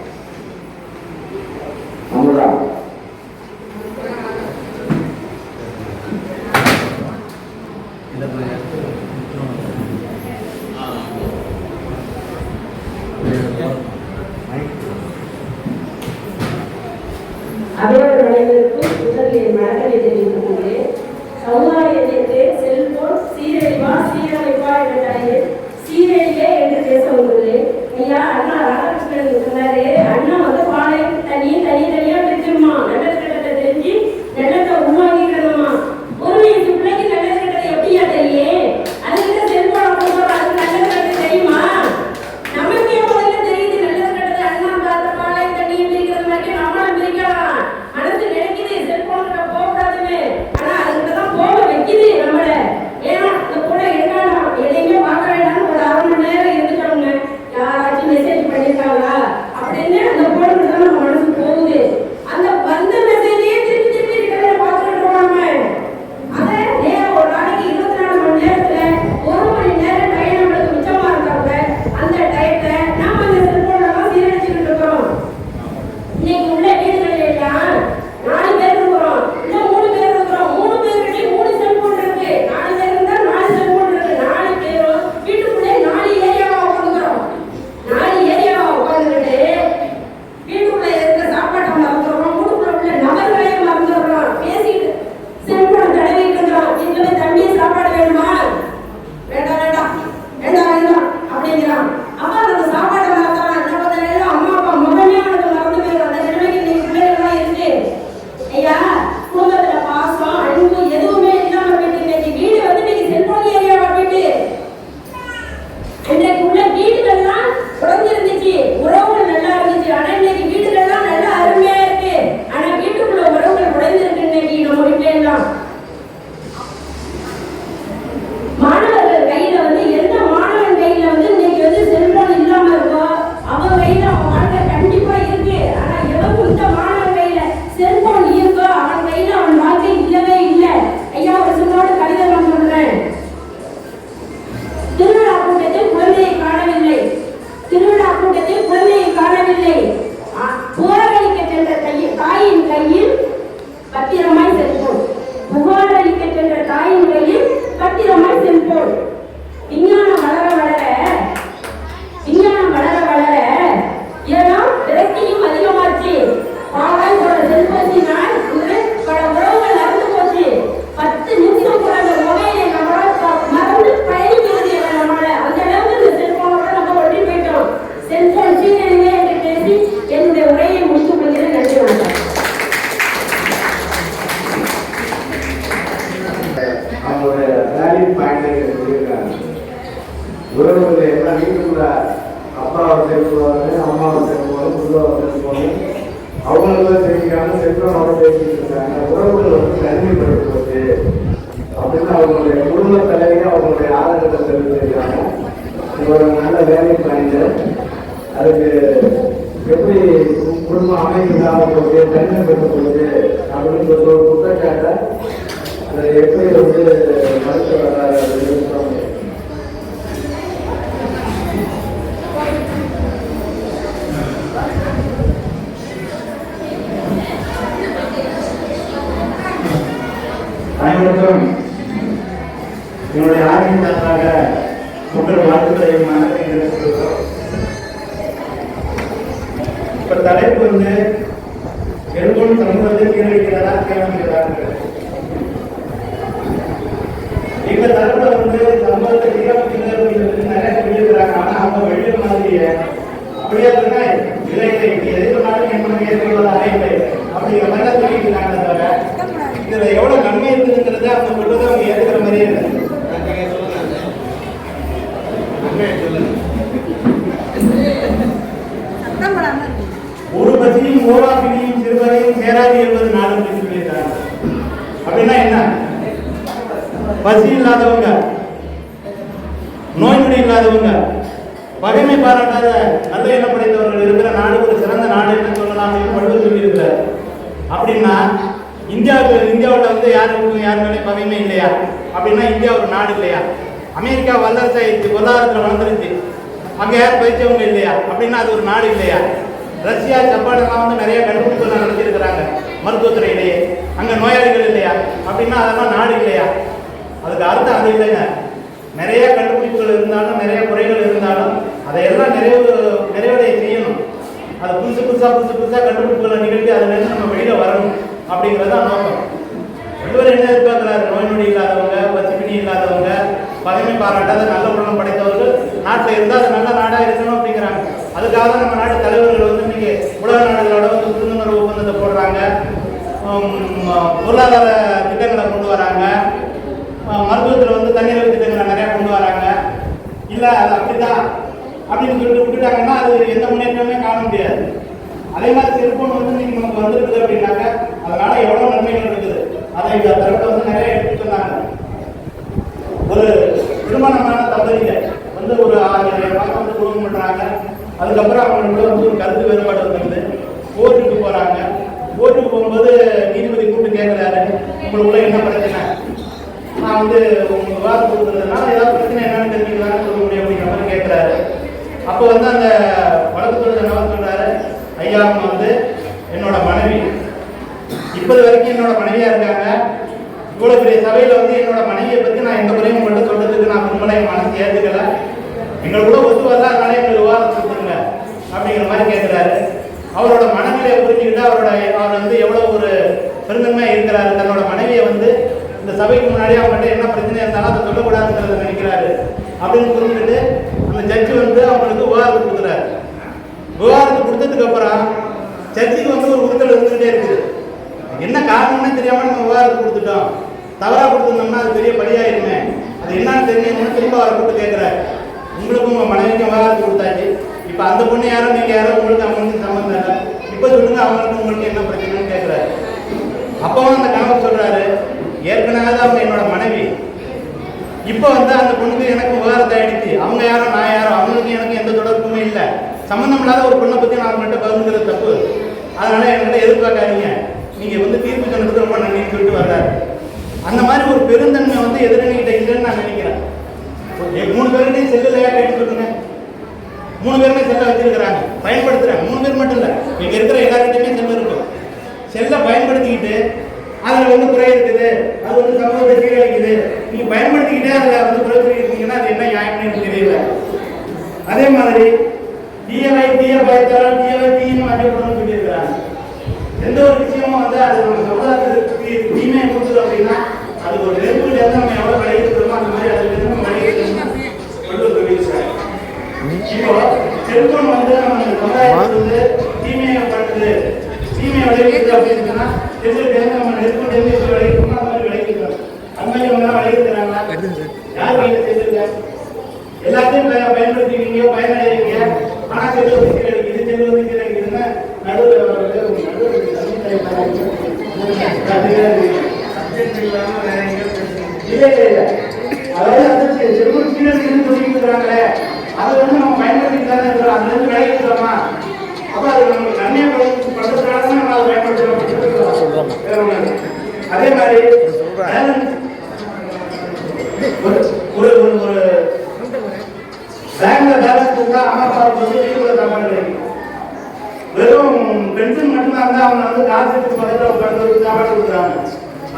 அமுதா. அவையோர் அனைவருக்கும் முதலில் வணக்கத்தை தெரிவித்துக் கொள்கிறேன். சமுதாயத்திற்கு செல்போன் சீரழிவா சீரமைப்பா என்ற தலையில் சீரழிவே என்று பேச வந்துள்ளேன். ஐயா அண்ணா ராதாகிருஷ்ணன் சொன்னாரு, அண்ணா வந்து பாலை தனியா பிரிச்சிருமா, நல்ல கட்டத்தை தெரிஞ்சு நல்லத்தை உருவாக்கிக்கணுமா. ஒரு வயசு பிள்ளைக்கு நல்ல கட்டத்தை எப்படியா தெரியும்? அதுக்கிட்ட செல்போன் அது நல்ல கட்டத்தை தெரியுமா? நமக்கே முதல்ல தெரியுது நல்ல கட்டத்தை. அண்ணா பார்த்த பாலை தண்ணியை பிரிக்கிறது மாதிரி நம்மளும் பிரிக்கலாம். மனசு நினைக்குது செல்போன் போகக்கூடாதுன்னு, ஆனா அதுக்கிட்ட தான் போக வைக்குது நம்மள. ஏன்னா அந்த கூட இருக்கலாம், எதையுமே பார்க்க வேண்டாம், ஒரு 1/2 மணி நேரம் இருந்துட்டோங்க, யாராச்சும் மெசேஜ் பண்ணிருக்காங்களா அப்படின்னு அந்த போனுக்கு தான் நம்ம மனசு போகுது. அந்த வந்த மெசேஜே திருப்பி இருக்கிறத பார்த்துட்டு இருக்கோம் நம்ம. அதை நேரம் ஒரு நாளைக்கு 24 மணி நேரத்துல 1 மணி நேரம் டைம் நம்மளுக்கு மிச்சமா இருந்தா கூட அந்த டயத்தை நாம அந்த செல்போன்ல தான் சீரழிச்சுட்டு இருக்கிறோம். இன்னைக்கு உள்ள வீடுகள் எல்லாம் 4 பேர் இருக்கிறோம், இல்ல 3 பேர் இருக்கிறோம். 3 பேருக்கு 3 செல்போன் இருக்கு. 4 பேர் இருந்தா 4 செல்போன் இருக்கு. 4 பேரும் வீட்டுக்குள்ளே 4 ஏரியாவா உட்காந்துக்கிறோம். 4 ஏரியாவா உட்காந்துக்கிட்டு வீட்டுக்குள்ள இருக்கிற சாப்பாட்டை மறந்துடுறோம், வீட்டுக்குள்ள உள்ள நபர்களையும் மறந்துடுறோம். பேசிட்டு செல்போன் தடவிட்டு இருக்கிறோம். வீட்டுல தண்ணி சாப்பாடு வேணுமா? வேண்டாம் வேண்டாம் வேண்டாம் வேண்டாம் அப்படிங்கிறான். அப்ப அந்த சாப்பாட்டை மறந்துறான். என்ன பண்ண அம்மா அப்பா முகமே அவனுக்கு மறந்து போயிடும். அந்த நிலைமைக்கு இன்னைக்கு பிள்ளைகள்லாம் இருக்கு. ஐயா குடும்பத்துல பாசம் அன்பு எதுவுமே இல்லாம போயிட்டு இன்னைக்கு வீடு வந்து இன்னைக்கு செல்போன் ஏரியாவா போயிட்டு இன்றைக்கு உள்ள வீடுகள்லாம் உடஞ்சிருந்துச்சு, உறவுகள் நல்லா இருந்துச்சு. ஆனா இன்னைக்கு வீடுகள்லாம் நல்லா அருமையா இருக்கு. ஆனா வீட்டுக்குள்ள உறவுகள் உடைஞ்சிருக்கு இன்னைக்கு நம்ம வீட்டுல எல்லாம். மாணவர்கள் கையில வந்து எந்த மாணவன் கையில வந்து இன்னைக்கு வந்து செல்போன் இல்லாம இருக்கோ அவன் கையில அவன் வாழ்க்கை கண்டிப்பா இருக்கு. ஆனா எவனும் இந்த மாணவன் கையில செல்போன் இருக்கோ அவன் கையில அவன் வாழ்க்கை இல்லவே இல்லை. ஐயா ஒரு சின்னோட கவிதை நான் சொல்றேன். திருவிழா கூட்டத்தில் குழந்தையை காணவில்லை, திருவிழா கூட்டத்தில் குழந்தையை காணவில்லை. புகாரளிக்க சென்ற தாயின் கையில் பத்திரமாய் செல்போன், புகாரளிக்க சென்ற தாயின் கையில் பத்திரமாய் செல்போன். விஞ்ஞானம் வளர வளர ஏன்னா விரக்தியும் அதிகமாச்சு. பாவாய் போற செல்போனினால் பல உறவுகள் அறுந்து போச்சு. 10 நிமிஷம் கூட அந்த மொபைலை நம்மளால மறந்து பயணிக்கிறது நம்மள. அந்த அளவுக்கு இந்த செல்போனோட நம்ம ஒட்டி போயிட்டோம். செல்போன் சீரழிவே என்று பேசி என்னுடைய உரையை முடித்துக் கொள்கிறேன். நன்றி வணக்கம். அவங்களுடைய வேலிட் பாயிண்டை சொல்லியிருக்காங்க. உறவுகள் எல்லாம் வீட்டுக்குள்ள அப்பாவை சேர்க்குவாங்க, அம்மாவை சேர்க்குவாங்க, புதுவாவை சேர்க்குவாங்க. அவங்களும் தெரிவிக்காம செல்வனோட பேசிட்டு இருக்காங்க. உறவுகள் வந்து தனிமைப்படுத்துவது அப்படின்னு அவங்களுடைய குடும்ப தலைவியை அவங்களுடைய ஆதரவை தெரிவிச்சிருக்காங்க. இது ஒரு நல்ல வேலிட் பாயிண்ட். அதுக்கு எப்படி குடும்பம் அமைதியாக போகுது, தனிமைப்படுத்தப்படுது அப்படின்னு ஒரு குற்றச்சாட்டை அதை எப்படி வந்து மறுத்து வர்றாரு அப்படின்னு சொல்ல முடியும். அனைவருக்கும் என்னுடைய ஆர்வத்திற்காக உங்கள் வாழ்த்துக்களையும் இப்ப தலைப்பு வந்து செல்போன் சமூகத்தில் சீரழிக்கிறதா தேவைக்கிறதா. எங்க தரப்புல வந்து சமூகத்தை சீரமைக்கிறது நிறைய சொல்லியிருக்கிறாங்க. ஆனா அவங்க வெளியே மாதிரி அப்படியே சொன்னா இல்லை இல்லை எது சொன்னாலும் என்ன ஏற்றுக்கொள்ளதாக இல்லை அப்படிங்கிற மாதிரி தான் சொல்லிட்டு இருக்காங்க. தவிர இதுல எவ்வளவு நன்மை இருக்குதுங்கிறது அவங்க சொல்றது அவங்க ஏற்றுக்கிற மாதிரியே இல்லை. ஒரு பசியும் ஓராப்பினியும் சிறுவரையும் சேராது என்பது நாடு அப்படின்னு சொல்லியிருக்காங்க. அப்படின்னா என்ன? பசி இல்லாதவங்க நோய் நொடி இல்லாதவங்க, பகைமை பாராட்டாத நல்ல எண்ணம் படைத்தவர்கள் இருக்கிற நாடு ஒரு சிறந்த நாடு என்று சொல்லலாம் என்று வள்ளுவர் சொல்லியிருக்கிறார். அப்படின்னா இந்தியாவில் வந்து யாருக்கும் யார் மேலே பகைமை இல்லையா? அப்படின்னா இந்தியா ஒரு நாடு இல்லையா? அமெரிக்கா வல்லரசாயிடுச்சு, பொருளாதாரத்தில் வளர்ந்துருச்சு, அங்கே யார் பயிற்சியவங்க இல்லையா? அப்படின்னா அது ஒரு நாடு இல்லையா? ரஷ்யா ஜப்பானெல்லாம் வந்து நிறைய கண்டுபிடிப்புகள் நடத்தியிருக்கிறாங்க மருத்துவத்துறையிலேயே, அங்கே நோயாளிகள் இல்லையா? அப்படின்னா அதெல்லாம் நாடு இல்லையா? அதுக்கு அர்த்தம் அது இல்லைங்க. நிறைய கண்டுபிடிப்புகள் இருந்தாலும் நிறைய குறைகள் இருந்தாலும் அதையெல்லாம் நிறைவடைய செய்யணும். அது புதுசு புதுசாக கண்டுபிடிப்புகளை நிகழ்த்தி அதுலேருந்து நம்ம வெளியில் வரணும் அப்படிங்கிறது தான் நோக்கம். வள்ளுவர் என்ன எதிர்பார்க்கிறாரு? நோய் நொடி இல்லாதவங்க, பசிப்பினி இல்லாதவங்க, பகைமை பாராட்டாத நல்ல உள்ளம் படைத்தவர்கள் நாட்டில் இருந்தால் அது நல்ல நாடாக இருக்கணும் அப்படிங்கிறாங்க. அதுக்காக தான் நம்ம நாட்டு தலைவர்கள் வந்து இன்னைக்கு உலக நாடுகளோட வந்து புரிந்துணர்வு ஒப்பந்தத்தை போடுறாங்க, பொருளாதார திட்டங்களை கொண்டு வராங்க, மருத்துவத்தில் வந்து தன்னிறைவு திட்டங்களை நிறையா கொண்டு வராங்க. இல்லை அது அப்படிதான் அப்படின்னு சொல்லிட்டு விட்டுட்டாங்கன்னா அது எந்த முன்னேற்றமே காண முடியாது. அதே மாதிரி செல்போன் வந்து இன்னைக்கு நமக்கு வந்துருக்குது அப்படின்னாக்க அதனால எவ்வளோ நன்மைகள் இருக்குது. அதை இந்த தரப்பை வந்து நிறைய எடுத்து சொன்னாங்க. ஒரு திருமணமான தம்பதியில வந்து ஒரு 1000 ரூபாய் வந்து குடும்பம் பண்ணுறாங்க. அதுக்கப்புறம் அவங்களுக்குள்ள வந்து ஒரு கருத்து வேறுபாடு வந்துருக்குது. கோர்ட்டுக்கு போகிறாங்க. கோர்ட்டுக்கு போகும்போது நீதிபதி கூப்பிட்டு கேட்குறாரு, உங்களுக்குள்ள என்ன பிரச்சனை? நான் வந்து உங்களுக்கு விவாதம் கொடுக்குறதுனால ஏதாவது பிரச்சனை என்னன்னு தெரிஞ்சுக்கலான்னு சொல்ல முடியும் அப்படிங்கிற மாதிரி கேட்குறாரு. அப்போ வந்து அந்த வழக்குத்துறை என்ன சொல்கிறாரு, ஐயா அவங்க வந்து என்னோட மனைவி, இப்போது வரைக்கும் என்னோட மனைவியாக இருக்காங்க. இவ்வளோ பெரிய சபையில் வந்து என்னோட மனைவியை பற்றி நான் எந்த குறையும் உங்கள்கிட்ட சொல்றதுக்கு நான் உண்மையில என் மனசு ஏற்றுக்கலை. எங்களுக்குள்ள ஒத்து வரல, அதனால எங்களுக்கு விவாதம் கொடுத்துருங்க அப்படிங்கிற மாதிரி கேட்குறாரு. அவரோட மனநிலையை புரிஞ்சுக்கிட்டு அவர் வந்து எவ்வளோ ஒரு பெருந்தன்மையாக இருக்கிறாரு. தன்னோட மனைவியை வந்து இந்த சபைக்கு முன்னாடி அவங்கள்ட்ட என்ன பிரச்சனை இருந்தாலும் அதை சொல்லக்கூடாதுங்கிறத நினைக்கிறாரு அப்படின்னு புரிஞ்சுக்கிட்டு அந்த ஜட்ஜி வந்து அவங்களுக்கு விவாதத்தை கொடுக்குறாரு. விவாதத்தை கொடுத்ததுக்கு அப்புறம் சர்ச்சுக்கு வந்து ஒரு உறுத்தல் இருந்துகிட்டே இருக்குது. என்ன காரணம்னு தெரியாம நம்ம விவாதத்தை கொடுத்துட்டோம், தவறா கொடுத்துருந்தோம்னா அது பெரிய படியாயிருமே, அது என்னன்னு தெரிஞ்சு திரும்ப அவரை கூப்பிட்டு கேட்கிறாரு. உங்களுக்கும் உங்க மனைவிக்கும் விவாதத்தை கொடுத்தாச்சு, இப்ப அந்த பொண்ணு யாரோ நீங்க யாரோ, உங்களுக்கு அவங்களுக்கு சம்மந்தம் இல்லை, இப்ப சொல்லுங்க அவங்களுக்கு உங்களுக்கு என்ன பிரச்சனைன்னு கேட்கிறாரு. அப்பவும் அந்த கணவர் சொல்றாரு, ஏற்கனவே அவங்க என்னோட மனைவி, இப்போ வந்து அந்த பொண்ணுக்கு எனக்கு விவாதத்தை ஆயிடுச்சு, அவங்க யாரோ நான் யாரோ, அவங்களுக்கும் எனக்கு எந்த தொடர்புமே இல்லை, சம்மந்தம் இல்லாத ஒரு பொண்ணை பற்றி நான் அவங்கள்ட்ட பகிர்ந்துக்கிறது தப்பு, அதனால என்கிட்ட எதிர்பார்க்காதீங்க, நீங்க வந்து தீர்ப்பு சொன்னதுக்கு ரொம்ப நன்றின்னு சொல்லிட்டு வர்றாரு. அந்த மாதிரி ஒரு பெருந்தன்மை வந்து எதிரணிகிட்ட இல்லைன்னு நான் நினைக்கிறேன். 3 பேருக்கிட்டையும் செல்லுலையா கேட்டு சொல்லுங்க. 3 பேருமே செல்லை வச்சிருக்கிறாங்க, பயன்படுத்துறாங்க. 3 பேர் மட்டும் இல்லை, இங்க இருக்கிற எல்லாருக்கிட்டையுமே செல்லு இருக்கும். செல்லை பயன்படுத்திக்கிட்டு அதில் வந்து குறை இருக்குது, அது வந்து சமூகத்தை சீரழிக்குது, நீங்க பயன்படுத்திக்கிட்டே அதில் வந்து குறை சொல்லியிருக்கீங்கன்னா அது என்ன நியாயம்னு எனக்கு தெரியல. அதே மாதிரி தீயவை தீய பயத்தால் தீயவை தீயும் அறியப்படும் சொல்லியிருக்கிறாங்க. எந்த ஒரு விஷயமும் வந்து அது நம்ம சமுதாயத்துக்கு தீமையை கொடுக்குது அப்படின்னா அது ஒரு நெருப்புல இருந்து நம்ம எவ்வளவு விளைவிக்கிறோமோ அந்த மாதிரி அதுல இருந்து நம்ம விளைவிக்கிறோம். இப்போ செல்போன் வந்து நம்ம சமுதாயத்துக்கு வந்து தீமையை பண்ணுது, தீமையை விளைவிக்குது அப்படின்னு சொன்னா செல்லுக்கு இருந்து நம்ம நெருப்புல இருந்து எப்படி விளைவிக்கிறோமோ அந்த மாதிரி விளைவிக்கிறோம். அந்த மாதிரி அவங்க விளைவிக்கிறாங்களா? யார் கையில செல்லுங்க? எல்லாத்தையும் பயன்படுத்திக்கிறீங்க, பயனடைவீங்க, ஆனா செல்லு வந்து சீரழிக்குது, செல்லு வந்து சீரழிக்குதுன்னா நடுவில் அதாவது அந்த செல்வம் சீரழிக்குதுன்னு சொல்லிட்டு இருக்கிறாங்களே, அதை வந்து நம்ம பயன்படுத்திட்டு இருக்கிறோம், அதுல இருந்து விளைவிக்கிறோமா? அப்ப அது நமக்கு நன்மையை பண்றதுக்காக தான் நம்ம அதை பயன்படுத்துறோம். அதே மாதிரி ஒரு ஒரு பேங்க்ல பேலன்ஸ் இருந்தா அம்மா அப்பாவுக்கு வந்து வீட்டுக்குள்ள சாப்பாடு கிடைக்கும். வெறும் பென்ஷன் மட்டும்தான் இருந்தா அவங்க வந்து காசுக்கு பக்கத்தில் உட்காந்து சாப்பாடு கொடுக்குறாங்க.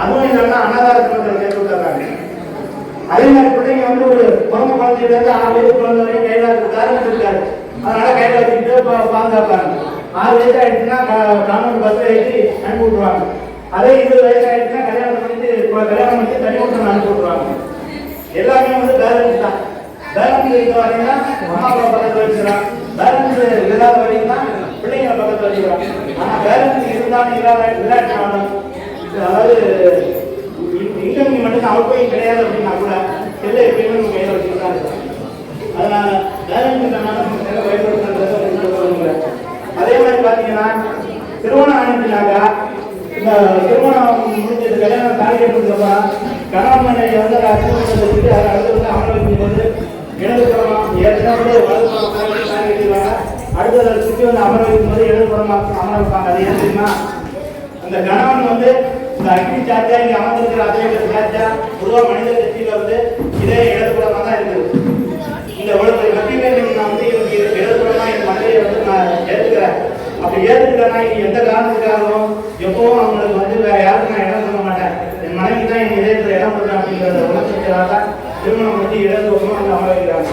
அதுவும் இல்லைன்னா அனாதாரத்தில் சேர்த்து விட்டுறாங்க. அதே மாதிரி பிள்ளைங்க வந்து ஒரு குழந்தை குழந்தையில இருந்து 6 வயசு குழந்தை வரைக்கும் கையில இருக்காரு, அதனால கையில வச்சுக்கிட்டு பாதுகாப்பாங்க. 6 வயசு ஆயிடுச்சுன்னா கான்வென்ட் பஸ் ஆயிடுச்சு அனுப்பி விட்டுருவாங்க. அதே 20 வயசு ஆயிடுச்சுன்னா கல்யாணம் பண்ணி தனி விட்டு அனுப்பி விட்டுருவாங்க. எல்லாமே வந்து பேலன்ஸ் தான். பேலன்ஸ் இருக்க வரைக்கும் அம்மா அப்பா பக்கத்தில் வச்சுக்கிறான், பேலன்ஸ் இல்லாத வரைக்கும் தான் பிள்ளைங்களை பக்கத்தில் வச்சுக்கிறான். ஆனால் பேலன்ஸ் இருந்தாலும் இல்லாட்டினாலும் அதாவது இன்கம் மட்டும் அவுட் கோயிங் கிடையாது அப்படின்னா கூட செல்லை எப்பயுமே நம்ம கையில் வச்சுக்கிட்டு தான் இருக்கோம். அதனால பேலன்ஸ் இல்லைனால நம்ம செல்லை பயன்படுத்துறது. அதே மாதிரி பார்த்தீங்கன்னா திருமணம் ஆணிச்சுனாக்கா இந்த திருமணம் முடிஞ்சது கல்யாணம் தாலி கட்டுறதுக்கப்புறம் கணவன் மனைவி வந்து அதை அர்த்தம் வச்சுட்டு அதை அடுத்து வந்து அமல வைக்கும்போது இடதுபுறமாக ஏற்கனவே வலதுபுறமாக கட்டிடுவாங்க. அடுத்தது அதை சுற்றி வந்து அமர வைக்கும் போது இடதுபுறமாக அமர வைப்பாங்க. அது ஏன் தெரியுமா? அந்த கணவன் வந்து இந்த அக்னி சார்ஜா இங்கே அமர்ந்திருக்கிற அதே சார்ஜா பொதுவாக மனித கட்சியில் வந்து இதே இடதுபுறமாக தான் இருக்குது. இந்த உலகத்தை கட்டி வேண்டும் நான் வந்து எனக்கு இடதுபுறமா என் மனைவியை வந்து நான் ஏற்றுக்கிறேன். அப்படி ஏற்றுக்கிறேன்னா இனி எந்த காரணத்துக்காகவும் எப்பவும் அவங்களுக்கு வந்து வேற யாருக்கும் நான் இடம் சொல்ல மாட்டேன். என் மனைவி தான் என் இதயத்தில் இடம் கொடுக்குறேன் அப்படிங்கிறத உணர்ச்சிக்காக திருமணம் வந்து இடதுபுறமா வந்து அமர வைக்கிறாங்க.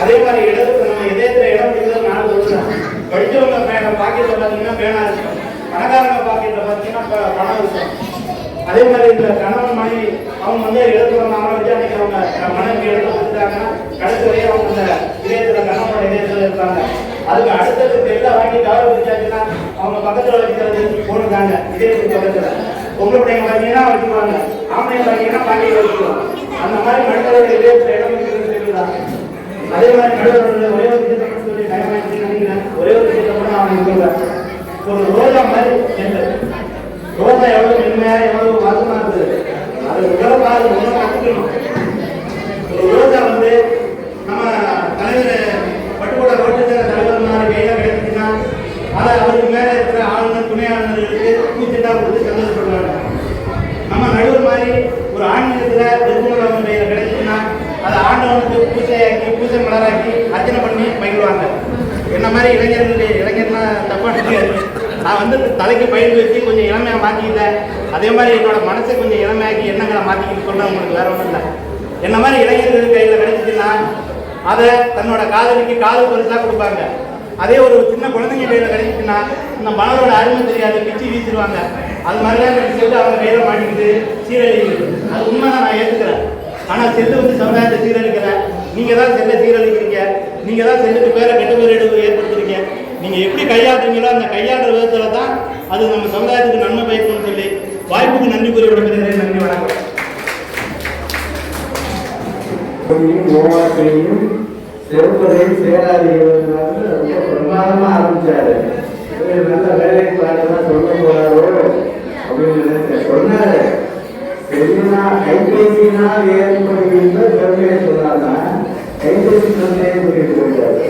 அதே மாதிரி இடத்துக்கு நம்ம இதயத்தில் இடம் கொடுக்குறது நான் சொல்லுறேன். படித்தவங்க பாக்கெட்டில் பார்த்தீங்கன்னா பேனா இருக்கும், பணக்காரங்க பாக்கெட்டில் பார்த்தீங்கன்னா பணம் இருக்கும். அதே மாதிரி இந்த கணவன் மனைவி அவங்க வந்து இடதுபுறம் அமர வச்சு அன்னைக்கு அவங்க மனைவி இடத்துல கொடுத்துட்டாங்கன்னா கடைசி வரையும் அவங்க இந்த இதயத்தில் கணவனோட இதயத்தில் இருப்பாங்க. அதுக்கு அடுத்தது எல்லாம் வாங்கி கவர் வச்சாச்சுன்னா அவங்க பக்கத்தில் வைக்கிறது போடுறாங்க. இதயத்துக்கு பக்கத்தில் பொம்பளை பிள்ளைங்க பார்த்தீங்கன்னா வச்சுக்குவாங்க, ஆம்பளைங்க பார்த்தீங்கன்னா பாண்டியை வச்சுக்குவாங்க. அந்த மாதிரி மனிதரோட இதயத்தில் இடம் வைக்கிறது தெரியுதான். அதே மாதிரி நடுவர்கள் ஒரே ஒரு விஷயத்தை சொல்லி டைம் நினைக்கிறேன். ஒரே ஒரு விஷயத்தை கூட நான் சொல்றேன். ஒரு ரோஜா மாதிரி சென்றது. ரோஜா எவ்வளவு மென்மையா எவ்வளவு வாசமா இருக்குது, அது உடற்பாடு கற்றுக்கணும். ஒரு ரோஜா வந்து நம்ம தலைவர் பட்டுக்கோட்டை ரோட்டு தலைவர் கையில கிடைச்சிச்சுன்னா அதை அவருக்கு மேல இருக்கிற ஆளுநர் துணை ஆளுநர்களுக்கு பூச்சிட்டா கொடுத்து சந்தோஷப்படுவாங்க. நம்ம நடுவர் மாதிரி ஒரு ஆன்மீகத்துல திருமணம் கையில கிடைச்சிச்சுன்னா அதை ஆண்டவனுக்கு பூசை மலராக்கி அர்ச்சனை பண்ணி பயிலுவாங்க. என்ன மாதிரி இளைஞர்னா தப்பா நினைக்காது. நான் வந்து தலைக்கு பயிர் வச்சு கொஞ்சம் இளமையாக மாற்றிக்கிட்டேன். அதே மாதிரி என்னோட மனசை கொஞ்சம் இளமையாக்கி எண்ணங்களை மாற்றிக்கிட்டு சொன்னால் உங்களுக்கு வேற ஒன்றும் இல்லை. என்ன மாதிரி இளைஞர்கள் கையில் கிடைச்சிச்சுன்னா அதை தன்னோட காதலிக்கு காதல் பரிசாக கொடுப்பாங்க. அதே ஒரு சின்ன குழந்தைங்க கையில் கிடைச்சிச்சுன்னா இந்த மலரோட அருமை தெரியாது, பிச்சு வீசிடுவாங்க. அது மாதிரிலாம் சொல்லிட்டு அவங்க கையில் மாட்டிக்கிட்டு சீரழிக்குது. அது உண்மை தான், நான் ஏற்றுக்கிறேன். ஆனால் செல்லு வந்து சமுதாயத்தை சீரழிக்கல. நீங்கள் தான் செல்லை சீரழிக்கிறீங்க. நீங்கள் தான் செல்லுக்கு பேரை கெட்ட பேர் ஏற்படுத்துறீங்க. நீங்கள் எப்படி கையாடுறீங்களோ அந்த கையாடுற விதத்தில் தான் அது நம்ம சமுதாயத்துக்கு நன்மை பயக்கணும்னு சொல்லி வாய்ப்புக்கு நன்றி கூறி விடுகிறேன். நன்றி, வணக்கம். செருப்பதையும் சேராதிகள் ரொம்ப பிரமாதமா ஆரம்பிச்சாரு. நல்ல வேலைக்கு பாடலாம் சொல்ல போறாரோ அப்படின்னு சொன்னாரு. சரினா கைபேசினால் ஏற்படுகின்ற பெருமையை சொன்னாதான் கைபேசி ஏற்படுத்தி போயிட்டாரு.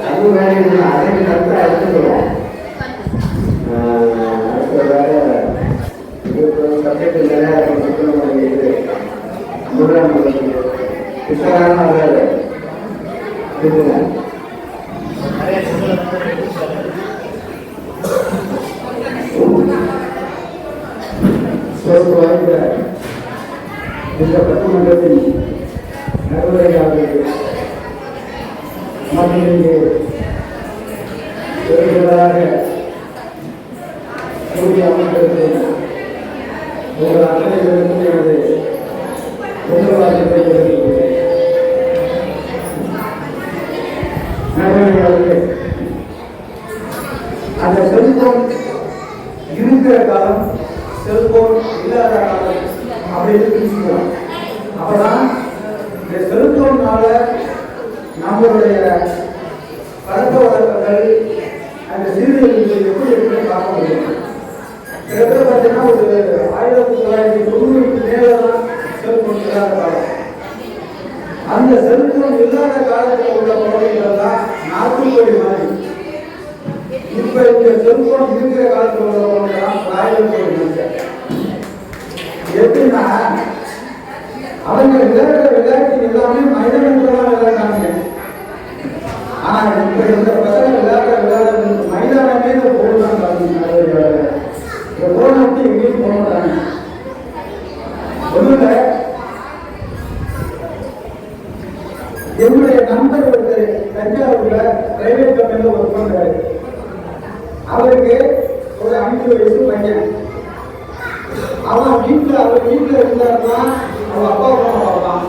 அது வேலை அதை கருத்தை எடுத்துக்கிறோம். அடுத்த வேலை சப்ஜெக்ட் நிறையா இது மூன்றாம் புத்தகமான வேலை இருக்குங்க. இந்த பட்டிமன்றத்தில் நடுவரையாக மத்தியிலே கூடிய அமைந்திருந்த உங்கள் அனைவருக்கும் எனது பொதுவாக அந்த செல்போன் இருக்கிற காலம், செல்போன் இல்லாத காலம் அப்படின்னு பிரிச்சுக்கலாம். அப்பதான் இந்த செல்போன்னால நம்மளுடைய பழக்க வழக்கங்கள் அந்த சீரியல்கள் எப்படி இருக்குன்னு பார்க்க முடியும். சில பேர் பார்த்தீங்கன்னா ஒரு 1990 மேலதான் செல்போன் இல்லாத காலம். அந்த செல்போன் இல்லாத காலத்தில் உள்ள குழந்தைகள் தான் நாட்டுக்கோடி மாதிரி. இப்ப இந்த செல்போன் இருக்கிற காலத்தில் உள்ள குழந்தை தான் ராயலோடி மனுஷன். எப்படின்னா அவங்க விளையாடுற விளையாட்டு எல்லாமே மைதானத்துல விளையாடுறாங்க. ஆனா இப்ப இந்த பசங்க விளையாடுற மைதானமே இந்த போன் தான் பாத்தீங்கன்னா இந்த போனை விட்டு எங்கேயும் போக மாட்டாங்க. ஒண்ணுல என்னுடைய நண்பர் ஒருத்தர் தஞ்சாவூர்ல பிரைவேட் கம்பெனில ஒர்க் பண்றாரு. அவருக்கு ஒரு 5 வயசு பையன். அவர் வீட்டுல இருந்தாருன்னா அவன் அப்பா அம்மா பார்ப்பான்.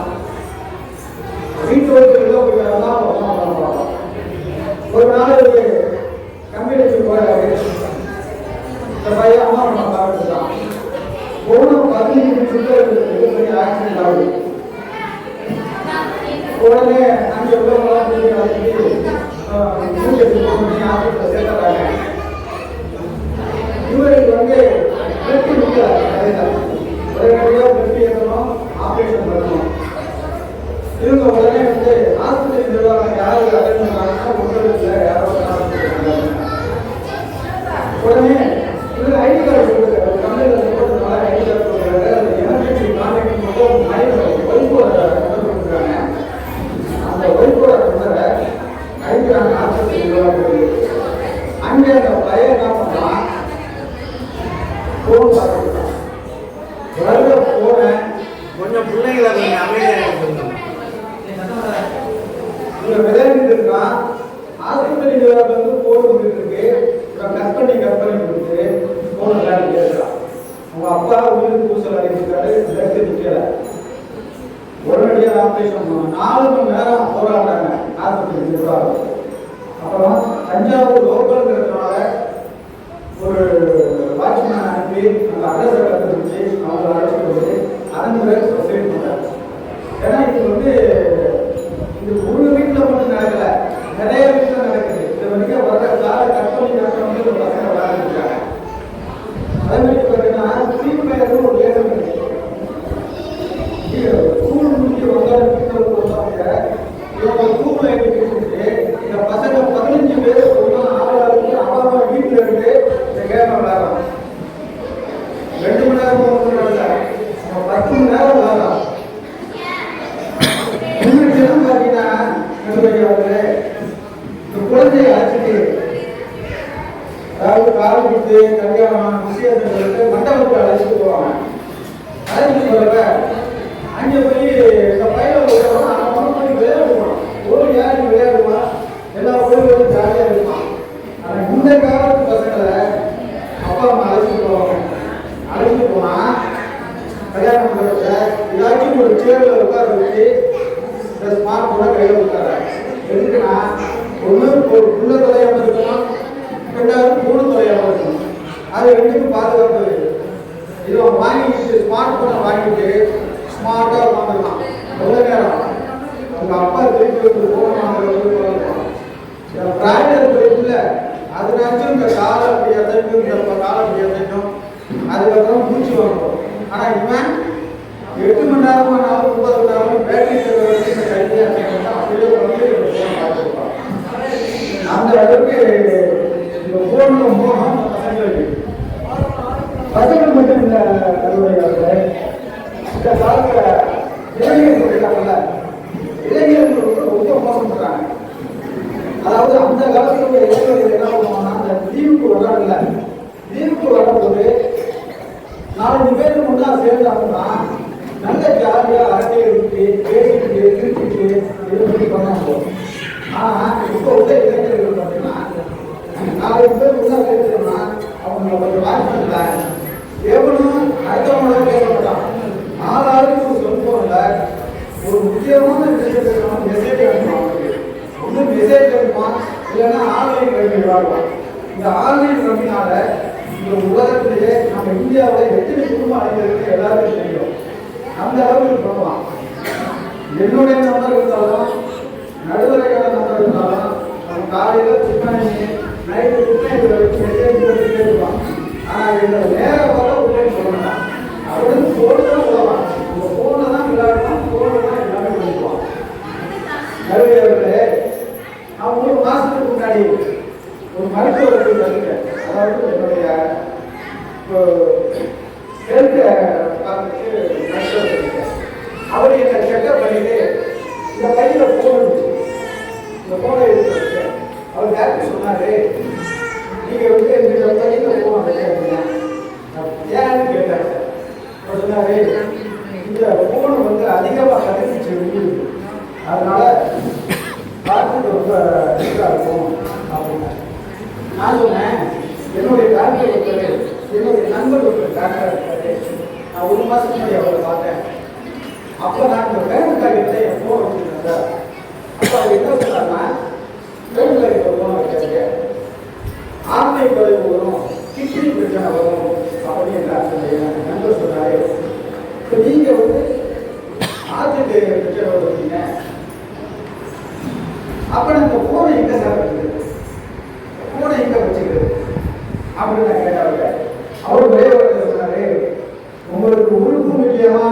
வீட்டு வெளில போயிட்டாருன்னா அப்பா அம்மா பார்ப்பான். ஒரு நாள் ஒரு கம்பெனிக்கு போறாரு. இந்த பையன் அம்மா அம்மா பார்த்துட்டான். போன 15 நிமிஷத்துல ஆக்சிடென்ட் ஆகுது. உடனே அங்கே உள்ளவங்களாம் ஆபீஸ்ல சேர்த்துறாங்க. இவருக்கு வந்து வெற்றி முடியாது. உடனடியாக வெற்றி ஏற்றணும், ஆபரேஷன் பண்ணணும். இவங்க உடனே வந்து ஆஸ்பத்திரி நிர்வாகம் யாரு அட்டன் பண்ணுறாங்கன்னா ஒன்றில் யாரோ உடனே இவங்க ஐடி கார்டு கொடுக்குறாரு, கம்பெனியில் போட்டதுனால ஐடி கார்டு கொடுக்குறாரு. அந்த எமர்ஜென்சி கான்டாக்ட் மட்டும் ஒய்ஃபோட நம்பர் கொடுக்குறாங்க. அந்த ஒய்ஃபோட நம்பரை அழைக்கிறாங்க ஆஸ்பத்திரி நிர்வாகம். அங்கே அந்த பையன் என்ன பண்ணுறான், ஃபோன் பார்த்துருக்கான். வருட போனேன் கொஞ்சம் பிள்ளைங்களை கொஞ்சம் அமைதியாக இருக்கணும். இங்க விளையாடிட்டு இருக்கான். ஆஸ்பத்திரி நிர்வாகம் வந்து போன் வந்துட்டு இருக்கு. கட் பண்ணி கொடுத்து போன் விளையாடிட்டு இருக்கான். அவங்க அப்பா உயிருக்கு பூசல் அடிச்சிருக்காரு, பிளட் நிற்கல. உடனடியாக ஆப்ரேஷன் பண்ணுவாங்க. 4 மணி நேரம் போராடுறாங்க ஆஸ்பத்திரி நிர்வாகம். அப்புறம் தஞ்சாவூர் லோக்கல்ங்கிறதுனால ஒரு வாட்ச்மேன் அனுப்பி அந்த அட்ரஸை கண்டுபிடிச்சி அவங்களை அழைச்சிட்டு வந்து அதன் பிறகு ப்ரொசீட் பண்ணுறாங்க. ஏன்னா இது வந்து இது ஒரு வீட்டில் மட்டும் நடக்கல, நிறைய வீட்டில் நடக்குது. இது வரைக்கும் வர காலை கட் பண்ணி வந்து ஒரு பசங்க விளையாடுறாங்க. அதே மாதிரி பார்த்தீங்கன்னா ஃப்ரீ ஃபயர்னு ஒரு கேம் இருக்கு. ஸ்கூல் முடிஞ்சு வந்தாலும் வீட்டில் வந்தாங்க இவங்க ஸ்கூல் ஐடி இந்த பசங்க 15 பேர் ஆளாளுக்கு அவன் வீட்டில் இருந்து இந்த கேமை விளையாடுறான். 2 மணி நேரம் 3 மணி நேரம் 10 மணி நேரம் விளையாடுறான். முன்னாடி பார்த்தீங்கன்னா இந்த குழந்தைய அழைச்சிட்டு அதாவது காலம் கொடுத்து கல்யாணம் விஷயத்துக்கு மண்டபத்தை அழைச்சிட்டு போவாங்க. அழைச்சிட்டு போறவ அங்கே போய் இந்த பையன் அவன் போய் விளையாடுவான். ஒரு யாரு விளையாடுவான், எல்லா கோயிலும் ஜாலியாக இருப்பான். ஆனால் இந்த காலத்து பசங்களை அப்பா அம்மா அழைச்சிட்டு போவாங்க. அழைச்சிட்டு போனா கல்யாணம் பண்ணுறத ஏதாச்சும் ஒரு சேர்ல உட்கார வச்சு இந்த ஸ்மார்ட் போனை கையில் உட்கார எதுக்குன்னா ஒன்று ஒரு புள்ள தொலையாமல் இருக்கணும், 2வது மூணு தொலையாமல் இருக்கணும். அது 2க்கும் பாதுகாப்பு இருக்குது. இதை வாங்கிட்டு ஸ்மார்ட் போனை வாங்கிட்டு ஸ்மார்ட்டாக உட்காந்துருக்கான். எவ்வளோ நேரம் அவங்க அப்பா திருப்பி வந்து ஃபோன் வாங்குறதுக்கு பிராய்லர் போயிட்டுல அதனாச்சும் இந்த காலை அப்படி அசைக்கும், இந்த காலை அப்படி அசைக்கும், அதுக்கப்புறம் மூச்சு வாங்கும். ஆனால் இவன் 8 மணி நேரமா 9 மணி நேரம் பேட்டரி இந்த கையிலே அசைக்கணும். அப்படியே வந்து ஃபோன் பார்த்துருப்பான். அந்த அளவுக்கு இந்த ஃபோனில் மோகம் பசங்களுக்கு பசங்கள் மட்டும் இல்லை. கருவறையாளர்கள் இந்த காலத்தில் இளைஞர்கள் இருக்காங்கல்ல, இளைஞர்கள் ரொம்ப மோசம் பண்ணுறாங்க. அதாவது அந்த காலத்துல இளைஞர்கள் என்ன பண்ணுவாங்கன்னா அந்த லீவுக்கு வராங்கல்ல, லீவுக்கு வரும்போது 4 பேர் முன்னா சேர்ந்தாங்கன்னா நல்ல ஜாலியாக அரட்டை எடுத்து பேசிக்கிட்டு சிரிச்சுட்டு இது பண்ணி பண்ணாங்க. ஆனால் இப்போ உள்ள இளைஞர்கள் பார்த்தீங்கன்னா 4 பேர் முன்னா சேர்த்துனா அவங்க கொஞ்சம் வாய்ப்பு எவனும் அடுத்தவங்களோட பேச மாட்டான். 4 ஆளுக்கு ஒரு செல்போன்ல ஒரு முக்கியமான விஷயத்துக்கு மெசேஜ் அனுப்புவான். ஒன்று மெசேஜ் அனுப்புவான், இல்லைன்னா ஆன்லைன் ரம்மி விளையாடுவான். இந்த ஆன்லைன் ரம்மினால இந்த உலகத்திலேயே நம்ம இந்தியாவில் எத்தனை குடும்ப அடைஞ்சிருக்கு எல்லாருக்கும் தெரியும். அந்த அளவுக்கு பண்ணுவான். என்னுடைய நம்பர் இருந்தாலும் நடுவரையோட நம்பர் இருந்தாலும் நம்ம காலையில் சிக்கனி நைட்டு குட்டை வரைக்கும் மெசேஜ் பண்ணிட்டே இருப்பான். ஆனால் என்னோட நேரம் வர உள்ளேன்னு சொல்லணும். அப்படின்னு ஃபோன் தான் உதவான். இந்த ஃபோனில் தான் விளையாடுவான், ஃபோனில் தான் எல்லாமே பண்ணிக்குவான். நடுவர்களே, நான் 3 மாதத்துக்கு முன்னாடி ஒரு மருத்துவத்தை கற்றுட்டேன். அதாவது என்னுடைய ஹெல்த் பார்த்துட்டு மருத்துவர் கற்றுட்டேன். அவர் என்னை செக்அப் பண்ணிட்டு இந்த கையில் ஃபோன் இருந்துச்சு, இந்த ஃபோனை எடுத்து அவர் டாக்டர் சொன்னார், நீங்கள் வந்து இந்த கையில் ஃபோன் வச்சுருக்கீங்க ஏன்னு கேட்டார். அவர் சொன்னார், இந்த ஃபோன் வந்து அதிகமாக கதிர்ச்சி வெளியிடுது, அதனால பார்த்துட்டு ரொம்ப இதாக இருக்கும் அப்படின்னா. நான் சொன்னேன், என்னுடைய டாக்டர் ஒருத்தர், என்னுடைய நண்பர் ஒருத்தர் டாக்டர் இருக்காரு, நான் 1 மாதத்துக்கு முன்னாடி அவரை பார்த்தேன். அப்போ நான் இந்த பேங்க் கார்டில் என் ஃபோன் வச்சுருந்தேன் சார். அப்போ அவர் என்ன சொன்னார்னா, பேங்க் கார்டில் ஃபோன் வச்சாரு, ஆன்லைன் தொலைவு வரும், கிட்னி பிரச்சனை வரும் அப்படின்னு என் நண்பர் சொன்னார். இப்போ நீங்கள் வந்து ஆர்ஜென்ட் பிரச்சனை வருவீங்க, அப்போ இந்த ஃபோனை எங்கே சார் வச்சுக்கிறது, ஃபோனை எங்கே வச்சுக்கிறது அப்படின்னு நான் கேட்டாங்க. அவர் விளையாட்டு சொன்னாரு, உங்களுக்கு உறுப்பு முக்கியமா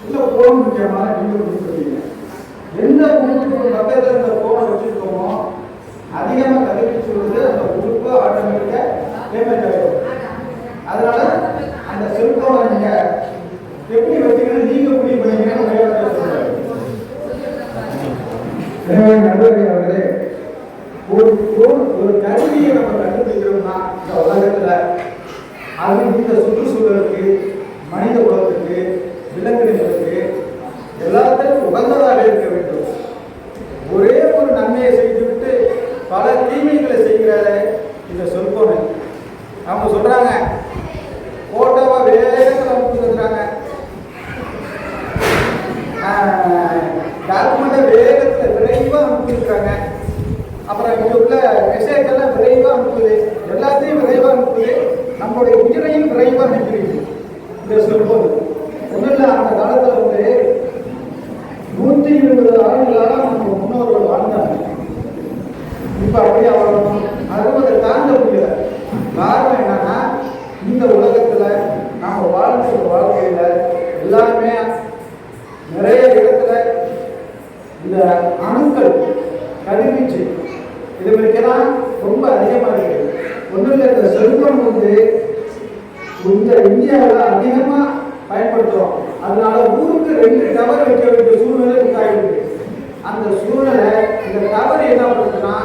இல்லை ஃபோன் முக்கியமா நீங்கள் சொல்லுவீங்க. பக்கத்தில் இந்த ஃபோனை வச்சுருக்கோமோ அதிகமாக கதிர்வீச்சு விடுது, அந்த உறுப்பு ஆட்டோமேட்டிக்காக டேமேஜ் ஆகிடும். அதனால அந்த செல்போனை நீங்கள் எப்படி வச்சுக்கணும், நீங்கள் முடிவு பண்ணிக்கணும். நண்பர்கள் அவர்களே, ஒரு கருவியை நம்ம கண்டுபிடிக்கிறோம்னா இந்த உலகத்தில் அது இந்த சுற்றுச்சூழலுக்கு, மனித குலத்துக்கு, விலங்கினங்களுக்கு எல்லாத்துக்கும் உகந்ததாக இருக்க வேண்டும். ஒரே ஒரு நன்மையை செய்துவிட்டு பல தீமைகளை செய்கிறார இந்த செல்போனு. அவங்க சொல்றாங்க போட்டோவை வேகத்தில் அனுப்பிச்சுருக்காங்க, டாக்குமெண்ட்டை வேகத்தில் விரைவாக அனுப்பிச்சிருக்காங்க. அப்புறம் இங்கே உள்ள மெசேஜ் எல்லாம் விரைவாக அனுப்புது, எல்லாத்தையும் விரைவாக அனுப்புது. நம்மளுடைய உயிரையும் விரைவாக அனுப்பிடுது இந்த செல்போன். ஒன்றும் இல்லை, அந்த காலத்தில் வந்து 120 ஆண்டுகளாக நம்ம முன்னோர்கள் வாழ்ந்தாங்க. இப்போ அப்படியே வாழணும், 60 தாண்ட முடியல. காரணம் என்னன்னா, இந்த உலகத்தில் நாம் வாழ்ந்த வாழ்க்கையில் எல்லாமே நிறைய இடத்துல இந்த அணுக்கள் கதிர்வீச்சு இது வரைக்கெல்லாம் ரொம்ப அதிகமாக இருக்குது. ஒன்றும் இல்லை, இந்த செல்போன் வந்து இந்த இந்தியாவில் அதிகமாக பயன்படுத்துகிறோம். அதனால ஊருக்கு 2 டவர் வைக்க வேண்டிய சூழ்நிலை உண்டாயிருக்கு. அந்த சூழ்நிலை இந்த டவர் என்ன பண்ணுதுன்னா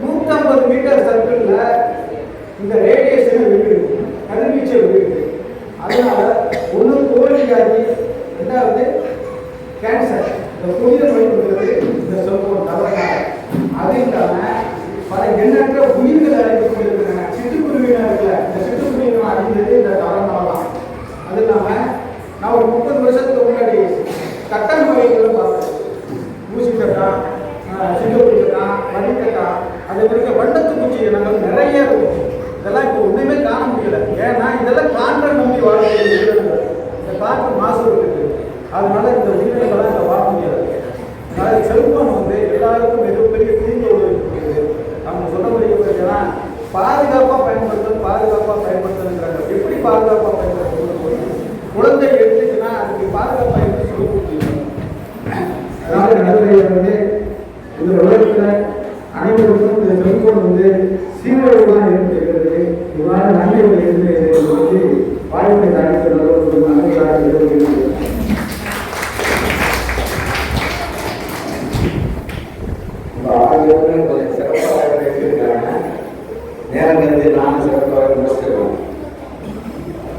150 மீட்டர் சர்க்கிளில் இந்த ரேடியேஷனை வெளியிடுது, கதிர்வீச்சை வெளியிடுது. அதனால ஒன்று தோல்வி வியாதி, ரெண்டாவது கேன்சர், இந்த புனித நோய் கொடுக்கிறது இந்த செல்போன் டவர்னால. அது இல்லாமல் பல எண்ணற்ற உயிர்கள் அழைத்து கொண்டிருக்கிறாங்க. சிட்டுக்குருவினா இருக்குல்ல, இந்த சிட்டுக்குருவினா அழிந்தது இந்த டவர்னால தான். அது இல்லாமல் நான் ஒரு 30 வருஷத்துக்கு முன்னாடி கட்ட நோய்களை பார்த்தேன். ஊசிக்கட்டா, சிங்கப்பூரிக்கட்டா, வரிக்கட்டா, அதே மாதிரி வண்டத்து பூச்சி இனங்கள் நிறைய இருக்கும். இதெல்லாம் இப்போ ஒன்றுமே காண முடியல. ஏன்னா இதெல்லாம் காற்றை நம்பி வாழக்கூடிய உயிரினங்கள். இந்த காற்று மாசு இருக்குது, அதனால இந்த உயிரினங்கள்லாம் இதை வாழ முடியாது. அதனால செல்போன் வந்து எல்லாருக்கும் மிகப்பெரிய தீங்கு விளைவிக்கிறது. அவங்க சொல்ல முடியுதுன்னா பாதுகாப்பாக பயன்படுத்துங்கிறாங்க. எப்படி பாதுகாப்பாக பயன்படுத்தணும்? குழந்தை எடுத்துச்சுன்னா அதுக்கு பாதுகாப்பாக எப்படி சொல்ல முடியும்? அதனால நடுவர்கள் வந்து இந்த உலகத்தில் அனைவருக்கும் இந்த செல்போன் வந்து சீரழிவுதான் இருக்கிறது. இவ்வாறு நன்மைகள் இருந்து வந்து வாழ்க்கை தடுக்கிறது ஒரு நன்மையாக இருக்கிறது. கொஞ்சம் சிறப்பாக பேசியிருக்காங்க. நேரம் கருதி நானும் சிறப்பாக முடிச்சிருக்கோம்.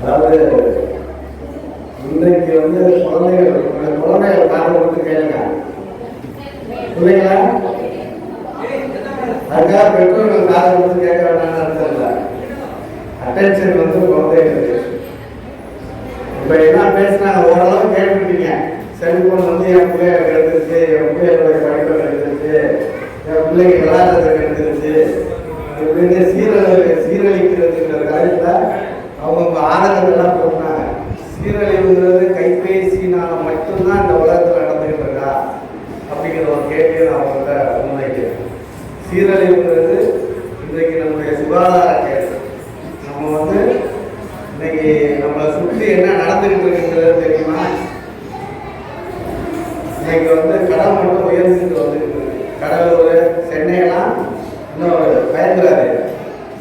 அதாவது இன்றைக்கு வந்து குழந்தைகள் காரணம் கொடுத்து கேளுங்க பிள்ளைங்களா, அதுக்காக பெற்றோர்கள் காரணம் கொடுத்து கேட்க வேண்டாம்னு அர்த்தம் இல்லை. அட்டென்ஷன் வந்து குழந்தைங்களுக்கு இப்போ என்ன பேசினாங்க ஓரளவு கேட்டுருக்கீங்க. செல்போன் வந்து என் பிள்ளைய எடுத்துருச்சு, என் பிள்ளையோட படிப்பை எடுத்துருச்சு, என் பிள்ளைங்க விளையாடுறதை எடுத்துருச்சு இப்படின்னு சீரழிக்கிறதுங்கிற காரியத்தில் அவங்க ஆதரவுலாம் போட்டாங்க. சீரழிவுங்கிறது கைபேசினால மட்டும்தான் இந்த உலகத்தில் நடந்துகிட்டு இருக்கா அப்படிங்கிற ஒரு கேள்வியை நான் அவங்கள்ட்ட முன்வைக்கிறேன். சீரழிவுங்கிறது இன்றைக்கு நம்முடைய சுகாதார கேள்வி. நம்ம வந்து இன்னைக்கு நம்மளை சுற்றி என்ன நடந்துகிட்டு இருக்குங்கிறது தெரியுமா? இன்னைக்கு வந்து கடல் மட்டும் உயர்ந்துட்டு வந்துட்டு இருக்கு. கடலூர், சென்னையெல்லாம் இன்னும் பயந்துறாரு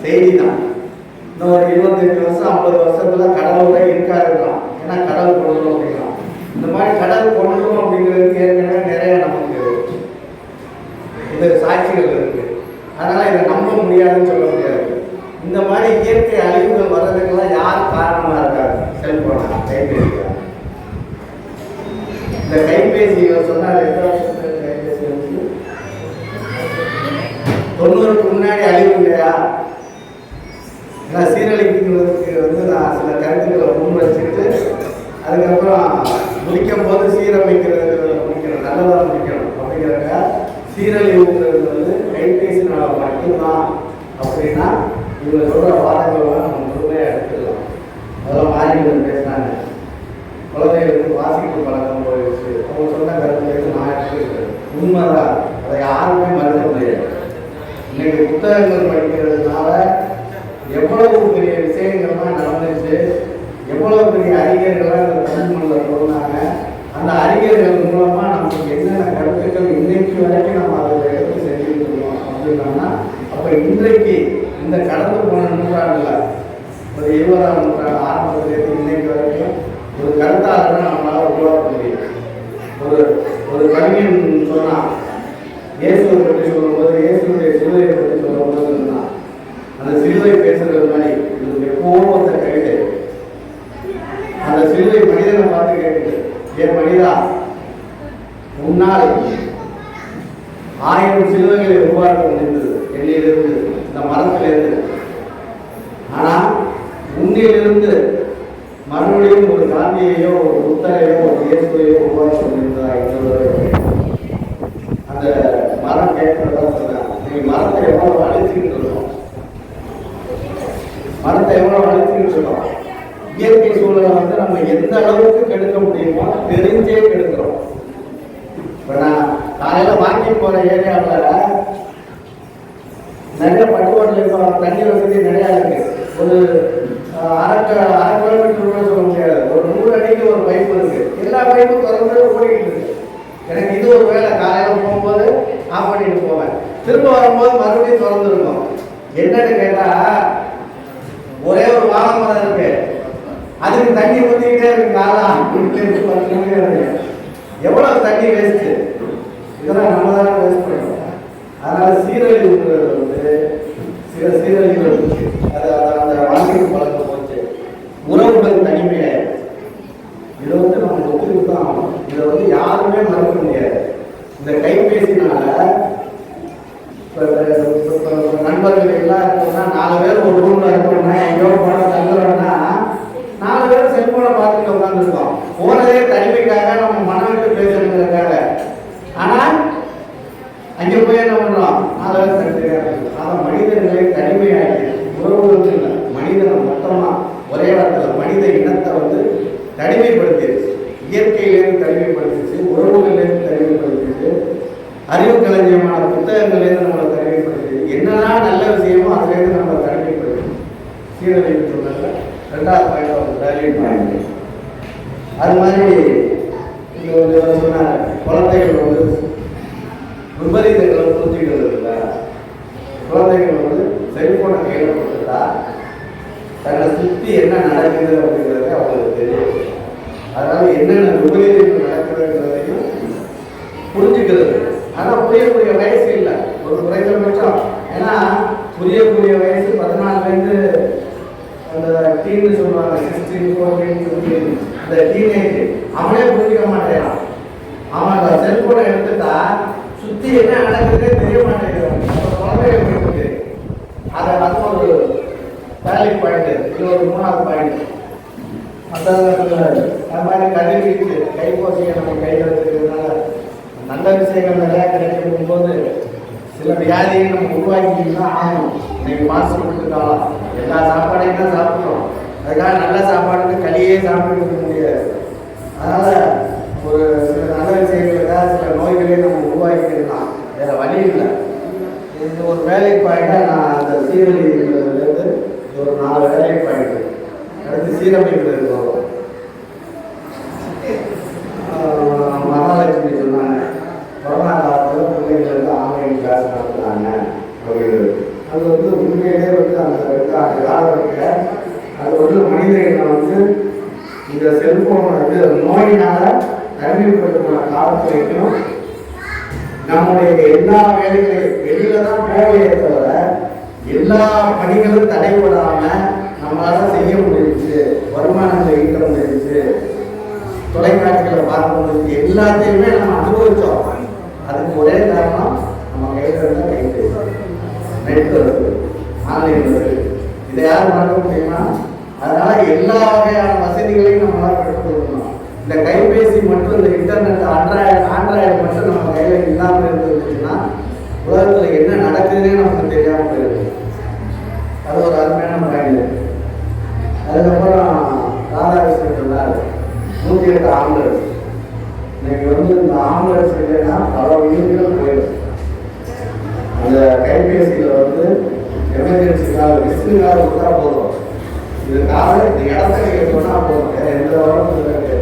செய்தி தான். இன்னும் ஒரு 25 வருஷம் 50 வருஷத்துல கடலூரே இருக்காருக்கலாம். ஏன்னா கடல் கொள்ளணும் அப்படின்னா இந்த மாதிரி கடல் கொள்ளணும் அப்படிங்கிறதுக்கு ஏற்கனவே நிறைய நமக்கு இது சாட்சிகள் இருக்கு. அதனால இதை நம்ப முடியாதுன்னு சொல்ல முடியாது. இந்த மாதிரி இயற்கை அழிவுகள் வர்றதுக்கெல்லாம் யார் காரணமாக இருக்காரு? செல்போனா, கைபேசி. இந்த கைபேசிகள் சொன்னால் எந்த வருஷத்துல கைபேசி வந்து 90க்கு முன்னாடி அழிவு இல்லையா? ஏன்னா சீரழிக்கிறதுக்கு வந்து நான் சில கருத்துக்களை முன் வச்சுட்டு அதுக்கப்புறம் முடிக்கும் போது சீரமைக்கிறது முடிக்கணும், நல்லதாக முடிக்கணும் அப்படிங்கிறத. சீரழிவுங்கிறது வந்து கைபேசினால மட்டும்தான் அப்படின்னா இவங்க சொல்கிற வாதங்கள்லாம் நம்ம முழுமையாக எடுத்துக்கலாம். அதெல்லாம் மாறிகள் பேசினாங்க. குழந்தைகளுக்கு வாசிப்பு பழக்கம் போயிடுச்சு, அவங்க சொன்ன கருத்துக்களுக்கு நான் எடுத்துருக்கேன். உண்மைதான், அதை யாருமே மறுக்க முடியாது. இன்னைக்கு புத்தகங்கள் படிக்கிறதுனால எவ்வளவு பெரிய விஷயங்கள்லாம் நடந்துச்சு, எவ்வளவு பெரிய அறிஞர்கள்லாம் இந்த தமிழ் மொழியில் சொன்னாங்க. அந்த அறிஞர்கள் மூலமாக நமக்கு என்னென்ன கருத்துக்கள் இன்னைக்கு இன்னைக்கு வரைக்கும் நம்ம அதை எடுத்து செஞ்சுட்டு இருக்கோம் அப்படின்னா, அப்போ இன்றைக்கு இந்த கடந்து போன நூற்றாண்டுல ஒரு 20ஆம் நூற்றாண்டு ஆரம்பத்திலேருந்து இன்னைக்கு வரைக்கும் ஒரு கருத்தாளரை நம்மளால் உருவாக்க முடியும். ஒரு கவிஞன் சொன்னான், இயேசுவை பற்றி சொல்லும்போது, இயேசுடைய சிலுவையை பற்றி சொல்லும்போது சொன்னான், அந்த சிலுவை பேசுறது மாதிரி இது எப்பவும் அந்த கவிதை. அந்த சிலுவை மனிதனை பார்த்து கேட்குது, ஏன் மனிதா, உன்னால் 1000 சிலுவைகளை உருவாக்க முடிந்தது என்னிலிருந்து, இந்த மரத்திலிருந்து. ஆனால் உன்னிலிருந்து மறுபடியும் ஒரு காந்தியையோ ஒரு புத்தரையோ ஒரு இயேசுவையோ உருவாக்க முடிந்ததா என்று அந்த மரம் கேட்கிறதா சொன்னாங்க. நீங்க மரத்தை எவ்வளவு அழிச்சுக்கிட்டு இருக்கோம், மரத்தை எவ்வளவு அழிச்சுக்கிட்டு இருக்கோம். இயற்கை சூழலை வந்து நம்ம எந்த அளவுக்கு கெடுக்க முடியுமோ தெரிஞ்சே கெடுக்கிறோம். இப்போ நான் காலையில் வாக்கிங் போகிற ஏரியாவில் நிறைய பட்டுவாட்டில் இப்போ தண்ணி வசதி நிறையா இருக்கு. ஒரு அரை கிலோமீட்டர் கூட சொல்ல முடியாது, ஒரு 100 அடிக்கு ஒரு பைப் இருக்கு. எல்லா பைப்பும் திறந்து ஓடிக்கிட்டு இருக்கு. எனக்கு இது ஒரு வேலை, காலையில் போகும்போது ஆஃப் பண்ணிட்டு போவேன், திரும்ப வரும்போது மறுபடியும் திறந்துருக்கும். என்னன்னு கேட்டால், ஒரே ஒரு வாழை மரம் இருக்கு, அதுக்கு தண்ணி ஊற்றிக்கிட்டே இருக்கு. எவ்வளவு தண்ணி வேஸ்ட்டு, இதெல்லாம் நம்ம தானே வேஸ்ட் பண்ணுறோம். அதனால சீரழிவுங்கிறது வந்து சில சீரழிவுகள் இருக்கு. அது அந்த வாழ்க்கை பழக்கம் போச்சு, உறவுகள் தனிமையாயிடும். இதை வந்து நம்ம ஒத்துக்கிட்டு தான் ஆகணும். இதை வந்து யாருமே மறுக்க முடியாது. இந்த கைபேசினால நண்பர்கள் எல்லாம் இருக்கோம்னா, 4 பேர் ஒரு ரூம்ல இருக்கோம்னா, எங்கேயோ போன தங்குறோம்னா 4 பேர் செல்போனை பார்த்துட்டு உட்காந்துருக்கோம். போனதே தனிமைக்காக, நம்ம மனம் விட்டு பேசுறதுக்காக. ஆனால் அங்கே போய் என்ன பண்றோம், 4 பேர் தனிமையாக இருக்கும். ஆனால் மனிதர்களை தனிமையாகி உறவுகள் இல்லை, மனிதனை மொத்தமா ஒரே இடத்துல மனித இனத்தை வந்து தனிமைப்படுத்திடுச்சு. இயற்கையிலேருந்து தனிமைப்படுத்திடுச்சு, உறவுகளிலேருந்து தனிமைப்படுத்திடுச்சு, அறிவு களஞ்சியமான புத்தகங்கள்லேருந்து நம்மளை தனிமைப்படுத்திடுச்சு. என்னெல்லாம் நல்ல விஷயமோ அதுலேருந்து நம்மளை தனிமைப்படுத்தி சீரழிவு சொன்னாங்க. 2வது பாயிண்ட் ஒரு வேல்யூ பாயிண்ட். அது மாதிரி சொன்னாங்க, குழந்தைகள் வந்து விபரீதங்களை புரிஞ்சுக்கிறது இல்லை. குழந்தைகள் வந்து செல்போனை கையில் கொடுத்துட்டா தன்னை சுற்றி என்ன நடக்குது அப்படிங்கிறது அவங்களுக்கு தெரியும். அதனால என்னென்ன விபரீதங்கள் நடக்குதுங்கிறதையும் புரிஞ்சுக்கிறது. ஆனால் புரியக்கூடிய வயசு இல்லை, ஒரு குறைந்தபட்சம். ஏன்னா புரியக்கூடிய வயசு 14லேருந்து அந்த டீன்னு சொல்லுவாங்க, 16, 14, 15, அந்த டீனேஜ். அவனே புரிஞ்சிக்க மாட்டேறான். அவன் அந்த செல்போனை எடுத்துட்டா சுற்றி என்ன நடக்குதுன்னே தெரிய மாட்டேங்கிறான். குழந்தைகள் போயிட்டு அதை வந்து ஒரு வேல்யூ பாயிண்ட். இது ஒரு 3வது பாயிண்ட். அது மாதிரி கதிர்வீச்சு கைபோசியை நம்ம கையில் வச்சுக்கிறதுனால நல்ல விஷயங்கள் நிறையா கிடைக்கும் போது சில வியாதியை நம்ம உருவாக்கிட்டு ஆகணும். இன்னைக்கு மாசு கொடுத்துட்டாலும் எல்லா சாப்பாடையும் தான் சாப்பிட்றோம். அதுக்காக நல்ல சாப்பாடுன்னு களியே சாப்பிட்டு இருக்க முடியாது. அதனால ஒரு சில நல்ல விஷயங்களுக்காக சில நோய்களையும் நம்ம உருவாக்கிக்கலாம், வேற வழி இல்லை. இது ஒரு வேலை பாயிண்டா நான் அந்த சீரழிவுலேருந்து ஒரு 4 வேலை பாயிண்ட். அடுத்து சீரமைக்கிறது வரும். மகாலட்சுமி சொன்னாங்க, கொரோனா காலத்தில் பிள்ளைங்களுக்கு ஆன்லைன் கிளாஸ் நடத்துனாங்க அப்படிங்கிறது. அது வந்து உண்மையிலே வந்து அந்த 2 ஆண்டு காலம் இருக்க அது வந்து மனித இனம் வந்து இந்த செல்போன் வந்து நோயினால தனிமைப்படுத்தின காலத்து வரைக்கும் நம்முடைய எல்லா வேலைகளையும் வெளியில தான் போவையே தவிர எல்லா பணிகளும் தடைபடாம நம்மளால செய்ய முடிஞ்சிச்சு, வருமானங்களை ஈட்ட முடிஞ்சிச்சு, தொலைக்காட்சிகளை பார்க்க முடிஞ்சு, எல்லாத்தையுமே நம்ம அனுபவிச்சோம். அதுக்கு ஒரே காரணம் நம்ம கையில் இருந்தால் கைப்பேசி, நெட் வருது, ஆன்லைன் வருது. இதை யாரும் பார்க்க முடியுமா? அதனால எல்லா வகையான வசதிகளையும் நம்மளால் பெற்றுக்கொள்ளணும். இந்த கைபேசி மட்டும், இந்த இன்டர்நெட், ஆண்ட்ராய்டு மட்டும் நம்ம கையில் இல்லாமல் இருந்துச்சுன்னா உலகத்தில் என்ன நடக்குதுன்னே நமக்கு தெரியாமல் போயிருக்கு. அது ஒரு அருமையான பாயிண்ட். அதுக்கப்புறம் ராதாகிருஷ்ணன் சொன்னார் 108 ஆம்புலன்ஸ். இன்னைக்கு வந்து இந்த ஆம்புலன்ஸ் இல்லைன்னா பல உயிர்கள் போயிடும். அந்த கைபேசியில் வந்து எமர்ஜென்சிக்காக விசிலுக்காக கொடுத்தா போதும், இதுக்காக இந்த இடத்த நீங்கள் சொன்னால் போதும், வேறு எந்த விவரத்துக்கு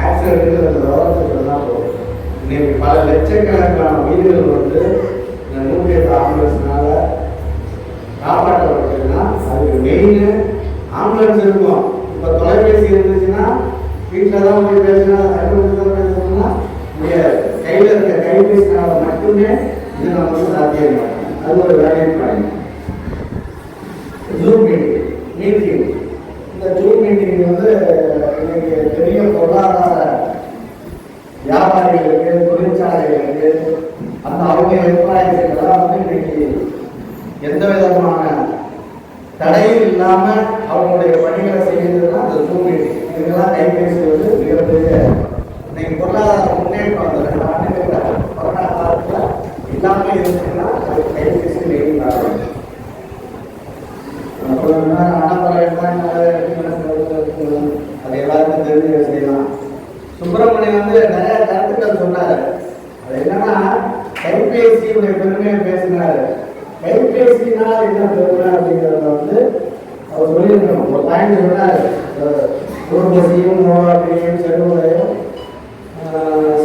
ஆக்சிடென்ட்டுக்கு அந்த விவரத்துக்கு சொன்னால் போதும். இன்னைக்கு பல லட்சக்கணக்கான உயிர்கள் வந்து இந்த 108 ஆம்புலன்ஸ்னால காப்பாற்றப்பட்டதுன்னா அதுக்கு மெயின் ஆம்புலன்ஸ் இருக்கும். இப்போ தொலைபேசி இருந்துச்சுன்னா வீட்டில் தான் போய் பேசினா பேசணும்னா முடியாது. கையில் இருக்க கைபேசினால மட்டுமே இது நமக்கு சாத்தியம். அது ஒரு வேலையை பாருங்க. ஜூம் மீட்டிங் இந்த ஜூம் மீட்டிங் வந்து இன்னைக்கு பெரிய பொருளாதார வியாபாரிகளுக்கு, தொழிற்சாலைகளுக்கு, அந்த அவங்க எம்ப்ளாயிகளுக்கெல்லாம் வந்து இன்னைக்கு எந்த விதமான தடையும் இல்லாமல் அவங்களுடைய பணிகளை செய்யறதுனா அந்த ஜூம் மீட்டிங். இதுக்கெல்லாம் கைபேசி வந்து மிகப்பெரிய இன்னைக்கு பொருளாதார முன்னேற்றம் அந்த 2 ஆண்டுகளில் கொரோனா காலத்தில் இல்லாமல் இருந்துச்சுன்னா அது கைபேசி மெயின் காரணம். அது எல்லாருக்கும் தெரிஞ்ச விஷயம். சுப்பிரமணியம் வந்து நிறைய கருத்துக்கள் சொன்னாரு. அது என்னன்னா கைபேசியுடைய பெருமையை பேசினாரு. கைபேசினால் என்ன பெருமை அப்படிங்கிறத வந்து அவர் சொல்லியிருக்கணும். ஒரு பாயிண்ட் சொன்னாரு, குடும்பத்தையும் நோயாளியையும் செல்வதையும்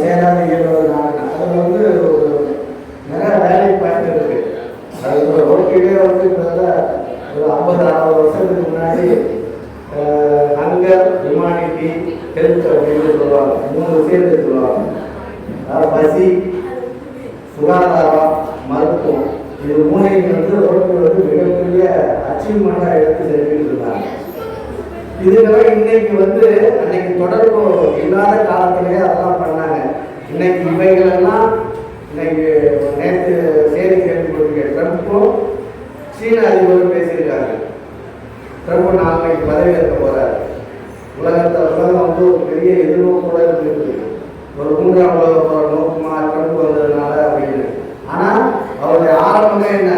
சேராது இயல்பதுனால அதில் வந்து ஒரு நிறைய வேலை பாயிண்ட் இருக்கு. அது ஒரு ஓட்டிலே வந்து ஒரு 50-60 வருஷத்துக்கு முன்னாடி ஹங்கர், ஹியூமானிட்டி, ஹெல்த் அப்படின்னு சொல்லுவாங்க. 3 விஷயத்தை சொல்லுவாங்க. அதாவது பசி, சுகாதாரம், மருத்துவம். இது 3ஐயும் வந்து ரோட்டில் வந்து மிகப்பெரிய அச்சீவ்மெண்ட்டாக எடுத்து செஞ்சுட்டு இருந்தாங்க. இதுக்கெல்லாம் இன்னைக்கு வந்து அன்னைக்கு தொடர்பு இல்லாத காலத்திலேயே அதெல்லாம் பண்ணாங்க. இன்னைக்கு இவைகளெல்லாம் இன்னைக்கு நேற்று செய்தி கேள்விப்பட்டிருக்க ட்ரம்ப்பும் சீன அதிபரும் பேசியிருக்காங்க. ட்ரம்ப் நாளைக்கு பதவி ஏற்க போறாரு. உலகம் வந்து ஒரு பெரிய எதிர்நோக்கோட இருக்குது. ஒரு 3ஆம் உலக போற நோக்கமா ட்ரம்ப் வந்ததுனால அப்படின்னு. ஆனால் அவருடைய ஆரம்பமே என்ன,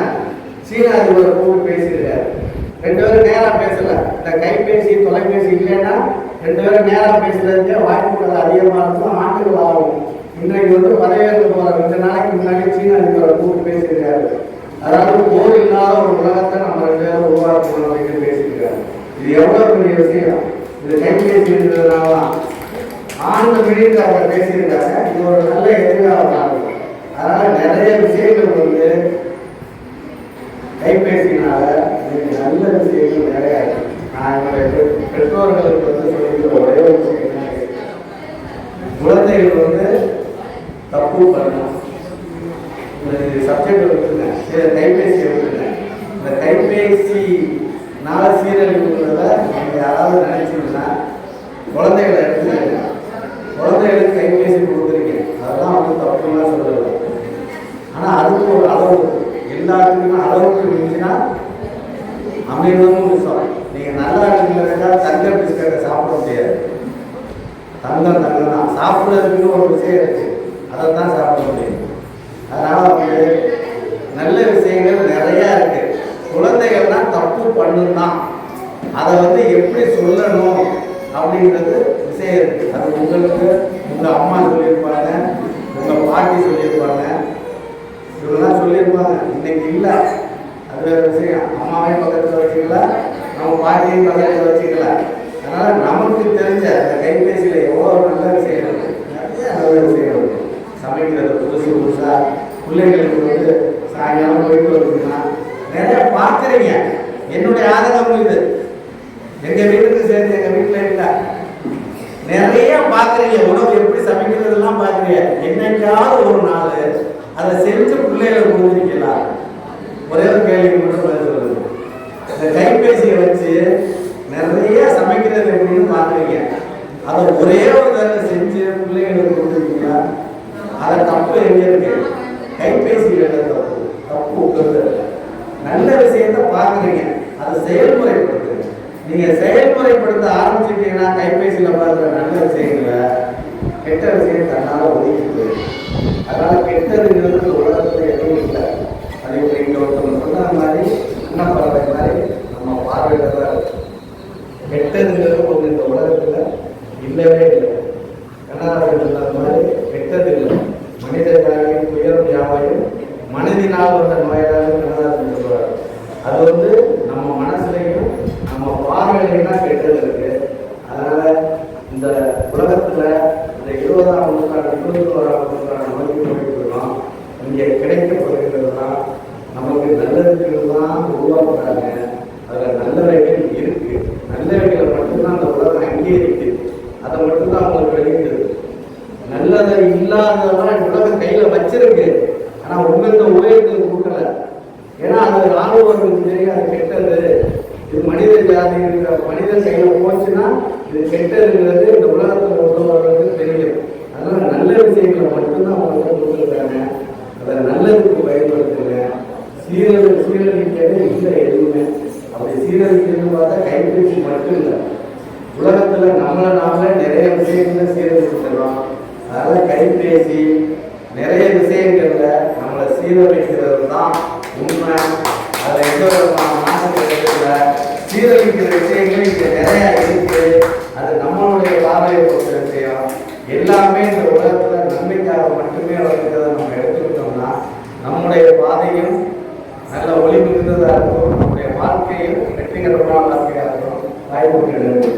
சீன அதிபரை கூப்பிட்டு பேசியிருக்காரு. 2 பேரும் நேராக பேசல. இந்த கைபேசி தொலைபேசி இல்லைன்னா 2 பேரும் நேராக பேசுறதுக்கு வாய்ப்புகள் அதிகமாக இருக்கும், ஆண்டுகள் ஆகும். இன்றைக்கு வந்து பதவியேற்க போற 2 நாளைக்கு முன்னாடி சீன அதிபரை கூப்பிட்டு பேசியிருக்காரு. அதாவது போர் இல்லாத ஒரு உலகத்தை நம்ம 2 பேரும் உருவாக்கணும் அப்படின்னு பேசியிருக்காரு. இது எவ்வளவு பெரிய விஷயம். இது கைபேசி இருக்கிறதுனால ஆண்டு மினிட்டு அவர் பேசியிருக்காங்க. இது ஒரு நல்ல எதிர்காலம் ஆகும். அதனால நிறைய விஷயங்கள் வந்து கைபேசினால இன்னைக்கு நல்ல விஷயங்கள் நிறைய இருக்கு. நான் என்னுடைய பெற்றோர்களுக்கு வந்து சொல்லிக்கிற ஒரே ஒரு விஷயம் என்ன, குழந்தைகள் வந்து தப்பு பண்ணணும். இந்த சப்ஜெக்ட் எடுத்துங்க, கைபேசி எடுத்துங்க. இந்த கைபேசினால சீரழிவுங்கிறத நீங்கள் யாராவது நினைச்சீங்கன்னா குழந்தைகளை எடுத்துங்க. குழந்தைகளுக்கு கைபேசி கொடுக்குறீங்க, அதெல்லாம் வந்து தப்புலாம் சொல்லுறது. ஆனால் அதுக்கு ஒரு அளவு, எல்லாத்துக்குமே அளவுக்கு இருந்துச்சுன்னா அமைதியும் விஷயம். நீங்கள் நல்லா இருக்கிறதா தங்க பிஸ்கட்டை சாப்பிட முடியாது. தங்கம் தான் சாப்பிட்றதுக்குன்னு ஒரு விஷயம் இருக்கு, அதை தான் சாப்பிட முடியும். அதனால் வந்து நல்ல விஷயங்கள் நிறையா இருக்கு. குழந்தைகள்லாம் தப்பு பண்ணுதான், அதை வந்து எப்படி சொல்லணும் அப்படின்றது விஷயம் இருக்கு. அது உங்களுக்கு உங்கள் அம்மா சொல்லியிருப்பாங்க, உங்கள் பாட்டி சொல்லியிருப்பாங்க, இவங்கெல்லாம் சொல்லியிருப்பாங்க. இன்னைக்கு இல்லை, அது வேறு விஷயம். அம்மாவையும் பக்கத்தில் வச்சுக்கல, நம்ம பாட்டியையும் பக்கத்தில் வச்சுக்கல. அதனால் நமக்கு தெரிஞ்ச அந்த கைபேசியில் எவ்வளோ நல்ல விஷயம் இருக்கு, நிறைய நல்ல விஷயம் இருக்கு. சமைக்கிறது புதுசாக பிள்ளைங்களுக்கு வந்து சாயங்காலம் போயிட்டு வருதுன்னா நிறைய பார்க்குறீங்க. என்னுடைய ஆதரவு இது. எங்கள் வீட்டுக்கு சேர்ந்து எங்கள் வீட்டில் இல்லை, நிறைய பார்க்குறீங்க. உணவு எப்படி சமைக்கிறதெல்லாம் பார்க்குறீங்க. என்னைக்காவது ஒரு நாள் அதை செஞ்சு பிள்ளைகளை கொடுத்துருக்கலாம். ஒரே ஒரு கேள்வி மட்டும் பதில் சொல்லுங்க. இந்த கைபேசியை வச்சு நிறைய சமைக்கிறது எப்படின்னு பார்க்குறீங்க. அதை ஒரே ஒரு தடவை செஞ்சு பிள்ளைகளுக்கு கொடுத்துருக்கீங்களா? அதை தப்பு எங்கே இருக்கு? கைபேசியில் தப்பு தப்பு. நல்ல விஷயத்த பார்க்குறீங்க, அதை செயல்முறைப்படுத்துங்க. நீங்கள் செயல்முறைப்படுத்த ஆரம்பிச்சிட்டீங்கன்னா கைபேசியில் பார்க்குற நல்ல விஷயங்களை கெட்ட விஷயம் தன்னால் ஒதுக்கி போயிடும். அதனால் கெட்டதுங்கிறது உலகத்தில் எதுவும் இல்லை. அது இப்போ இங்கே ஒருத்தவங்க சொன்ன மாதிரி அன்னப்பறவை மாதிரி நம்ம பார்வையில் தான் இருக்கு. கெட்டதுங்கிறது ஒன்று இந்த உலகத்தில் இல்லவே இல்லை. கண்ணாடிகள் சொன்ன மாதிரி கெட்டது இல்லை. மனிதர்களாக உயரும் யாவையும் மனதினால் வந்த நோயாக கண்ணாடி சொல்லுவார். அது வந்து நம்ம மனசுலையும் நம்ம பார்வையிலையும் தான் கெட்டது இருக்கு. அதனால இந்த உலகத்துல இந்த 20ஆம் நூற்றாண்டு 21ஆம் நூற்றாண்டு நல்லதுக்கு தான் உருவாக்குறாங்க. அதில் நல்லவைகள் இருக்கு. நல்லவைகளை மட்டும்தான் அந்த உலகம் அங்கீகரிக்குது. அதை மட்டும்தான் அவங்களுக்கு வெளியிடுது. நல்லதை இல்லாதவரை உலகம் கையில் வச்சிருக்கு. ஆனால் உங்களுக்கு உபயோகத்துக்கு கொடுக்கல. ஏன்னா அது ராணுவர்களுக்கு தெரியும் அது கெட்டது. இது மனித ஜாதி இருக்கிற மனிதன் கையில் போச்சுன்னா இது கெட்டதுங்கிறது இந்த உலகத்தில் உள்ளவர்களுக்கு தெரியும். அதனால நல்ல விஷயங்களை மட்டும்தான் அவங்களுக்கு கொடுத்துருக்காங்க. அதை நல்லதுக்கு பயன்படுத்துங்க. சீரழிக்கிறது இல்லை எதுவுமே. அப்படி சீரழிக்கிறது பார்த்தா கைப்பேசி மட்டும் இல்லை, உலகத்தில் நாமளே நிறைய விஷயங்களை சீரழிச்சிடலாம். அதனால் கைபேசி நிறைய விஷயங்கள்ல நம்மளை சீரழிக்கிறது தான் உண்மை. அதில் எந்த விதமான மாற்றங்கள் இல்லை. சீரழிக்கிற விஷயங்கள் இங்கே நிறையா இருக்கு. அது நம்மளுடைய பார்வையை பொறுத்த விஷயம். எல்லாமே இந்த உலகத்தில் நன்மைக்காக மட்டுமே வளர்க்கிறத நம்ம எடுத்துக்கிட்டோம்னா நம்முடைய பாதையும் நல்ல ஒளி மிகுந்ததாக இருக்கும். நம்முடைய வாழ்க்கையும் வெற்றிகரமான வாழ்க்கையாக இருக்கும். வாய்ப்பு கிடையாது.